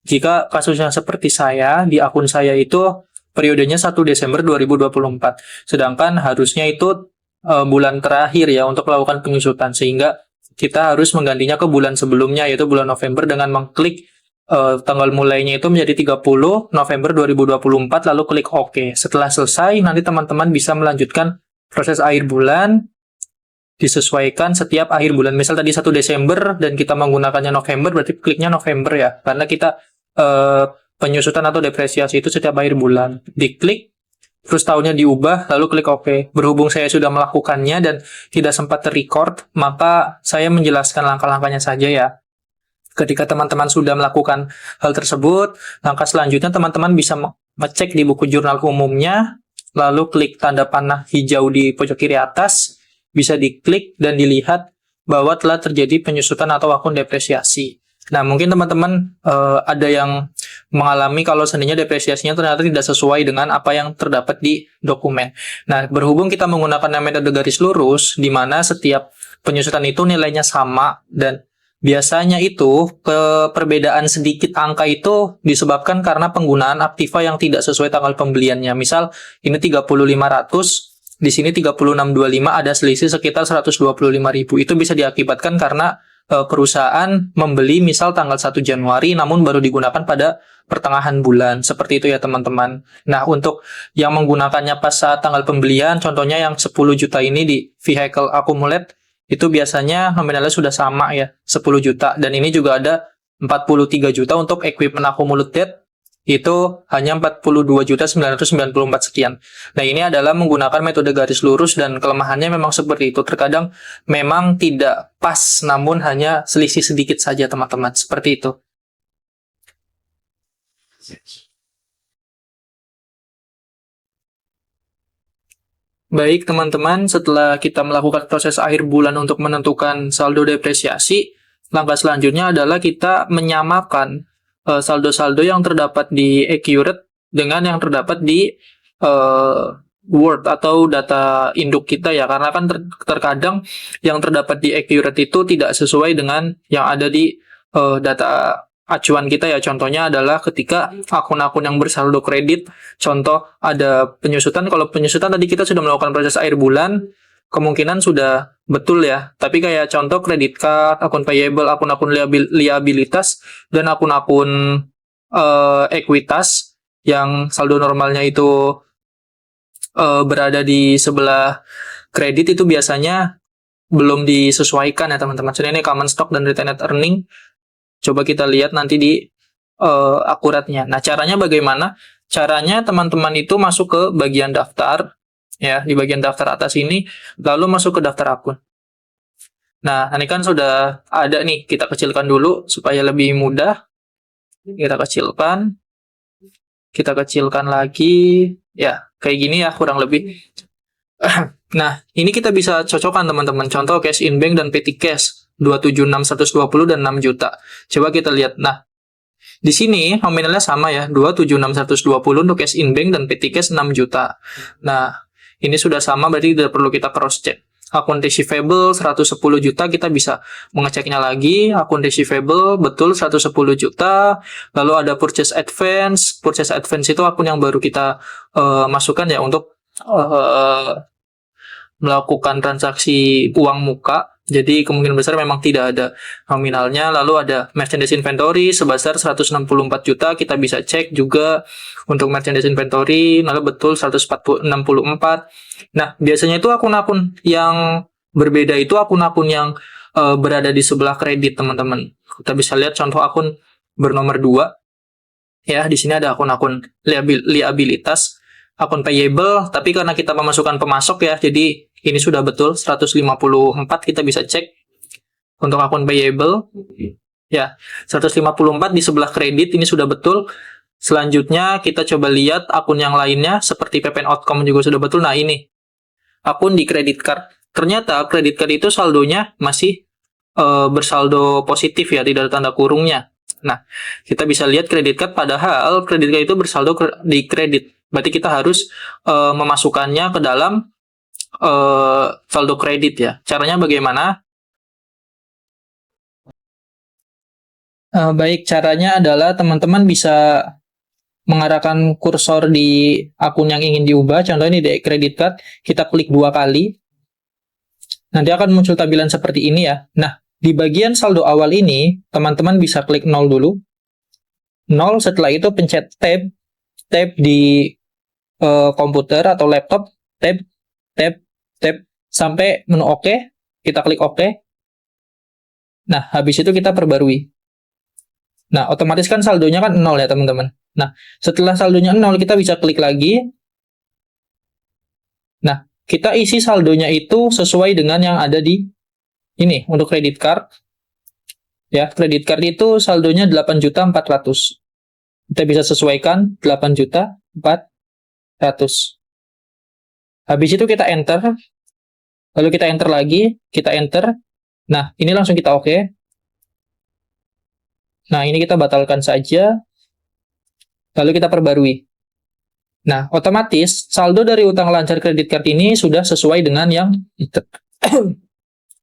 jika kasusnya seperti saya, di akun saya itu periodenya 1 Desember 2024. Sedangkan harusnya itu bulan terakhir ya untuk melakukan penyusutan. Sehingga kita harus menggantinya ke bulan sebelumnya, yaitu bulan November dengan mengklik tanggal mulainya itu menjadi 30 November 2024, lalu klik OK. Setelah selesai, nanti teman-teman bisa melanjutkan proses akhir bulan, disesuaikan setiap akhir bulan. Misal tadi 1 Desember dan kita menggunakannya November, berarti kliknya November ya. Karena kita penyusutan atau depresiasi itu setiap akhir bulan. Diklik, terus tahunnya diubah, lalu klik OK. Berhubung saya sudah melakukannya dan tidak sempat terrecord, maka saya menjelaskan langkah-langkahnya saja ya. Ketika teman-teman sudah melakukan hal tersebut, langkah selanjutnya teman-teman bisa ngecek di buku jurnal umumnya, lalu klik tanda panah hijau di pojok kiri atas, bisa diklik dan dilihat bahwa telah terjadi penyusutan atau akun depresiasi. Nah, mungkin teman-teman ada yang mengalami kalau seandainya depresiasinya ternyata tidak sesuai dengan apa yang terdapat di dokumen. Nah, berhubung kita menggunakan metode garis lurus, di mana setiap penyusutan itu nilainya sama, dan biasanya itu perbedaan sedikit angka itu disebabkan karena penggunaan aktiva yang tidak sesuai tanggal pembeliannya. Misal ini 35.500, di sini 36.25, ada selisih sekitar 125.000. Itu bisa diakibatkan karena perusahaan membeli misal tanggal 1 Januari namun baru digunakan pada pertengahan bulan. Seperti itu ya teman-teman. Nah, untuk yang menggunakannya pas saat tanggal pembelian, contohnya yang 10 juta ini di vehicle accumulate, itu biasanya nominalnya sudah sama ya, 10 juta. Dan ini juga ada 43 juta untuk equipment accumulated, itu hanya 42.994 sekian. Nah, ini adalah menggunakan metode garis lurus dan kelemahannya memang seperti itu. Terkadang memang tidak pas, namun hanya selisih sedikit saja teman-teman. Seperti itu. Baik teman-teman, setelah kita melakukan proses akhir bulan untuk menentukan saldo depresiasi, langkah selanjutnya adalah kita menyamakan saldo-saldo yang terdapat di Accurate dengan yang terdapat di Word atau data induk kita ya, karena kan terkadang yang terdapat di Accurate itu tidak sesuai dengan yang ada di data acuan kita ya. Contohnya adalah ketika akun-akun yang bersaldo kredit, contoh ada penyusutan, kalau penyusutan tadi kita sudah melakukan proses akhir bulan, kemungkinan sudah betul ya. Tapi kayak contoh kredit card, akun payable, akun-akun liabilitas, dan akun-akun ekuitas yang saldo normalnya itu berada di sebelah kredit, itu biasanya belum disesuaikan ya teman-teman. Jadi ini common stock dan retained earning. Coba kita lihat nanti di akuratnya. Nah, caranya bagaimana? Caranya teman-teman itu masuk ke bagian daftar, ya, di bagian daftar atas ini, lalu masuk ke daftar akun. Nah, ini kan sudah ada nih, kita kecilkan dulu supaya lebih mudah. Kita kecilkan lagi, ya, kayak gini ya kurang lebih. Nah, ini kita bisa cocokkan teman-teman. Contoh cash in bank dan petty cash. 276.120 dan 6 juta. Coba kita lihat. Nah, di sini nominalnya sama ya, 276.120 untuk cash in bank dan petty cash 6 juta. Nah, ini sudah sama, berarti tidak perlu kita cross check. Akun receivable 110 juta, kita bisa mengeceknya lagi. Akun receivable betul 110 juta. Lalu ada purchase advance. Purchase advance itu akun yang baru kita masukkan ya untuk melakukan transaksi uang muka. Jadi kemungkinan besar memang tidak ada nominalnya. Lalu ada merchandise inventory sebesar 164 juta. Kita bisa cek juga untuk merchandise inventory. Lalu betul 164. Nah, biasanya itu akun-akun yang berbeda itu akun-akun yang berada di sebelah kredit, teman-teman. Kita bisa lihat contoh akun bernomor 2. Ya, di sini ada akun-akun liabilitas, akun payable, tapi karena kita memasukkan pemasok ya, jadi ini sudah betul 154, kita bisa cek untuk akun payable. Ya, 154 di sebelah kredit ini sudah betul. Selanjutnya kita coba lihat akun yang lainnya seperti PPN outcome juga sudah betul. Nah, ini akun di credit card. Ternyata credit card itu saldonya masih bersaldo positif ya, tidak ada tanda kurungnya. Nah, kita bisa lihat kredit card, padahal kredit card itu bersaldo di kredit. Berarti kita harus memasukkannya ke dalam saldo kredit ya. Caranya bagaimana? Baik, caranya adalah teman-teman bisa mengarahkan kursor di akun yang ingin diubah. Contohnya ini di kredit card, kita klik 2 kali. Nanti akan muncul tampilan seperti ini ya. Nah, di bagian saldo awal ini, teman-teman bisa klik 0 dulu. 0, setelah itu pencet tab di komputer atau laptop, tab, sampai menu OK, kita klik OK. Nah, habis itu kita perbarui. Nah, otomatis kan saldonya kan 0 ya teman-teman. Nah, setelah saldonya 0, kita bisa klik lagi. Nah, kita isi saldonya itu sesuai dengan yang ada di ini, untuk kredit card. Ya, kredit card itu saldonya 8.400.000. Kita bisa sesuaikan 8.400.000. Habis itu kita enter. Lalu kita enter lagi, kita enter. Nah, ini langsung kita OK. Nah, ini kita batalkan saja. Lalu kita perbarui. Nah, otomatis saldo dari utang lancar kredit card ini sudah sesuai dengan yang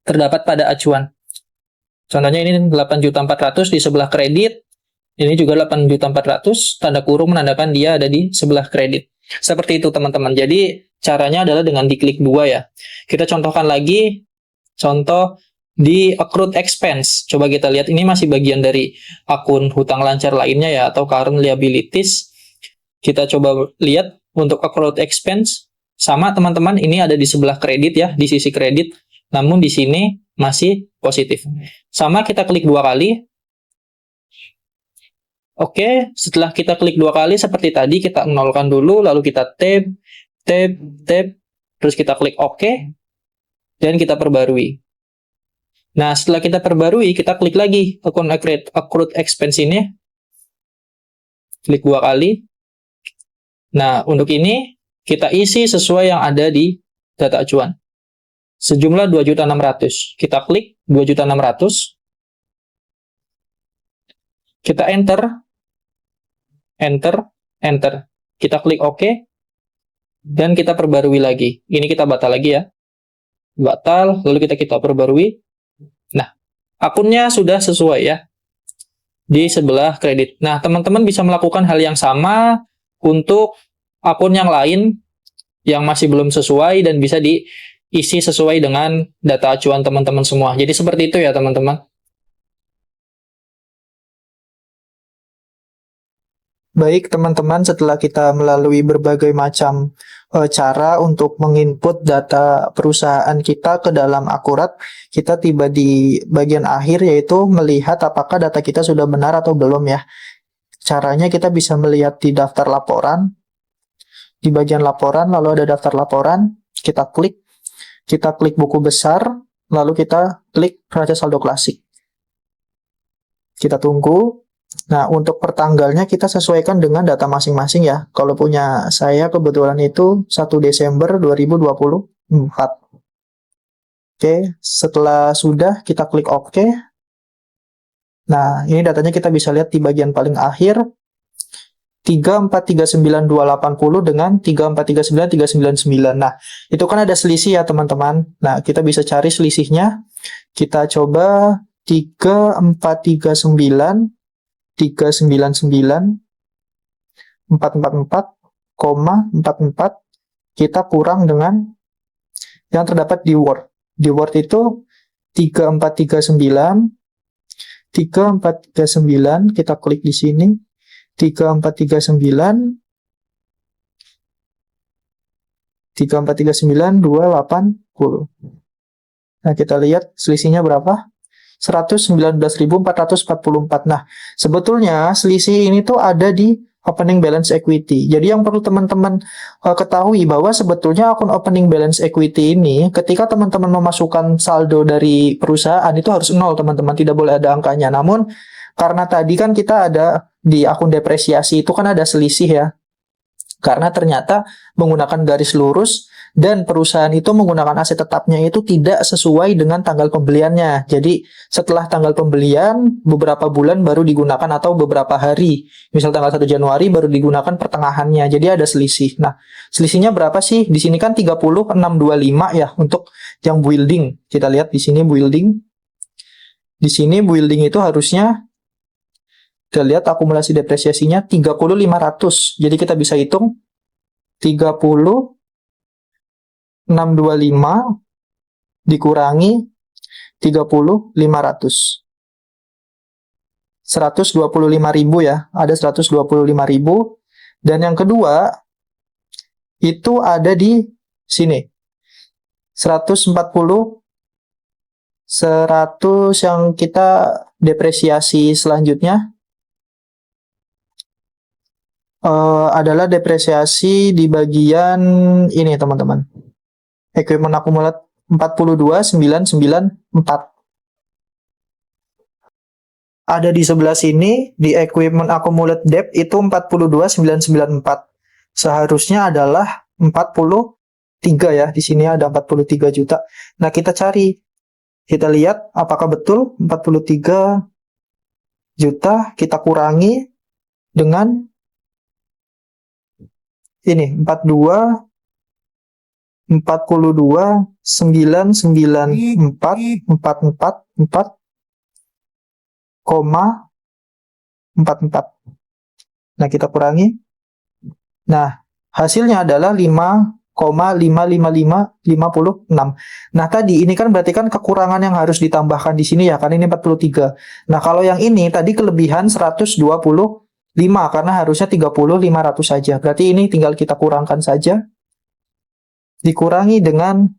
terdapat pada acuan. Contohnya ini 8.400.000 di sebelah kredit. Ini juga 8.400.000, tanda kurung menandakan dia ada di sebelah kredit. Seperti itu teman-teman. Jadi caranya adalah dengan diklik 2 ya. Kita contohkan lagi, contoh di accrued expense. Coba kita lihat, ini masih bagian dari akun hutang lancar lainnya ya, atau current liabilities. Kita coba lihat untuk accrued expense. Sama teman-teman, ini ada di sebelah kredit ya, di sisi kredit. Namun di sini masih positif. Sama, kita klik 2 kali. Oke, setelah kita klik 2 kali seperti tadi, kita nolkan dulu, lalu kita tab, terus kita klik OK, dan kita perbarui. Nah, setelah kita perbarui, kita klik lagi akun accrued expense ini. Klik 2 kali. Nah, untuk ini, kita isi sesuai yang ada di data acuan. Sejumlah 2.600.000. Kita klik 2.600.000. Kita enter. Kita klik OK. Dan kita perbarui lagi. Ini kita batal lagi ya. Batal, lalu kita perbarui. Nah, akunnya sudah sesuai ya. Di sebelah kredit. Nah, teman-teman bisa melakukan hal yang sama untuk akun yang lain yang masih belum sesuai dan bisa diisi sesuai dengan data acuan teman-teman semua. Jadi seperti itu ya teman-teman. Baik teman-teman, setelah kita melalui berbagai macam cara untuk menginput data perusahaan kita ke dalam akurat, kita tiba di bagian akhir, yaitu melihat apakah data kita sudah benar atau belum ya. Caranya kita bisa melihat di daftar laporan. Di bagian laporan, lalu ada daftar laporan, kita klik buku besar, lalu kita klik neraca saldo klasik. Kita tunggu. Nah, untuk pertanggalnya kita sesuaikan dengan data masing-masing ya. Kalau punya saya kebetulan itu 1 Desember 2024. Oke, setelah sudah kita klik OK. Nah, ini datanya kita bisa lihat di bagian paling akhir. 3439280 dengan 3439399. Nah, itu kan ada selisih ya teman-teman. Nah, kita bisa cari selisihnya. Kita coba 3439 444, kita kurang dengan yang terdapat di Word. Di Word itu 3439, kita klik di sini, 3439, 280. Nah, kita lihat selisihnya berapa? 119.444. Nah, sebetulnya selisih ini tuh ada di opening balance equity. Jadi yang perlu teman-teman ketahui bahwa sebetulnya akun opening balance equity ini ketika teman-teman memasukkan saldo dari perusahaan itu harus 0 teman-teman, tidak boleh ada angkanya. Namun karena tadi kan kita ada di akun depresiasi itu kan ada selisih ya. Karena ternyata menggunakan garis lurus dan perusahaan itu menggunakan aset tetapnya itu tidak sesuai dengan tanggal pembeliannya. Jadi setelah tanggal pembelian beberapa bulan baru digunakan atau beberapa hari. Misal tanggal 1 Januari baru digunakan pertengahannya. Jadi ada selisih. Nah, selisihnya berapa sih? Di sini kan 30.625 ya untuk yang building. Kita lihat di sini building. Di sini building itu harusnya kita lihat akumulasi depresiasinya 30.500. Jadi kita bisa hitung 30.625 dikurangi 30.500. 125.000 ya. Ada 125.000. Dan yang kedua itu ada di sini. 140 100 yang kita depresiasi selanjutnya adalah depresiasi di bagian ini teman-teman. Equipment akumulat 42.994. Ada di sebelah sini di equipment accumulate debt itu 42.994. Seharusnya adalah 43 ya. Di sini ada 43 juta. Nah, kita cari. Kita lihat apakah betul 43 juta kita kurangi dengan ini 42 99444,44. Nah, kita kurangi. Nah, hasilnya adalah 5,55556. Nah, tadi ini kan berarti kan kekurangan yang harus ditambahkan di sini ya, kan ini 43. Nah, kalau yang ini tadi kelebihan 125 karena harusnya 30.500 saja. Berarti ini tinggal kita kurangkan saja. Dikurangi dengan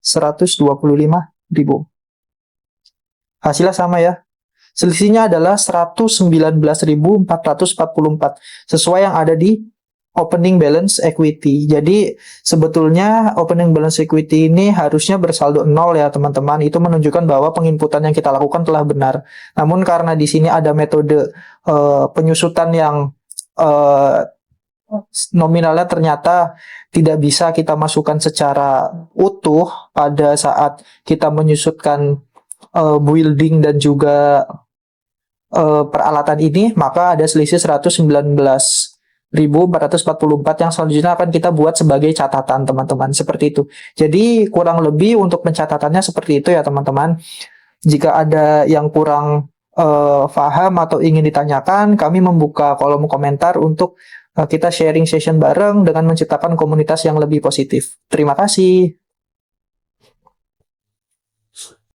125.000. Hasilnya sama ya. Selisihnya adalah 119.444 sesuai yang ada di opening balance equity. Jadi sebetulnya opening balance equity ini harusnya bersaldo 0 ya teman-teman. Itu menunjukkan bahwa penginputan yang kita lakukan telah benar. Namun karena di sini ada metode penyusutan yang nominalnya ternyata tidak bisa kita masukkan secara utuh pada saat kita menyusutkan building dan juga peralatan ini, maka ada selisih 119.444 yang selanjutnya akan kita buat sebagai catatan teman-teman, seperti itu. Jadi kurang lebih untuk pencatatannya seperti itu ya teman-teman. Jika ada yang kurang paham atau ingin ditanyakan, kami membuka kolom komentar untuk kita sharing session bareng dengan menciptakan komunitas yang lebih positif. Terima kasih.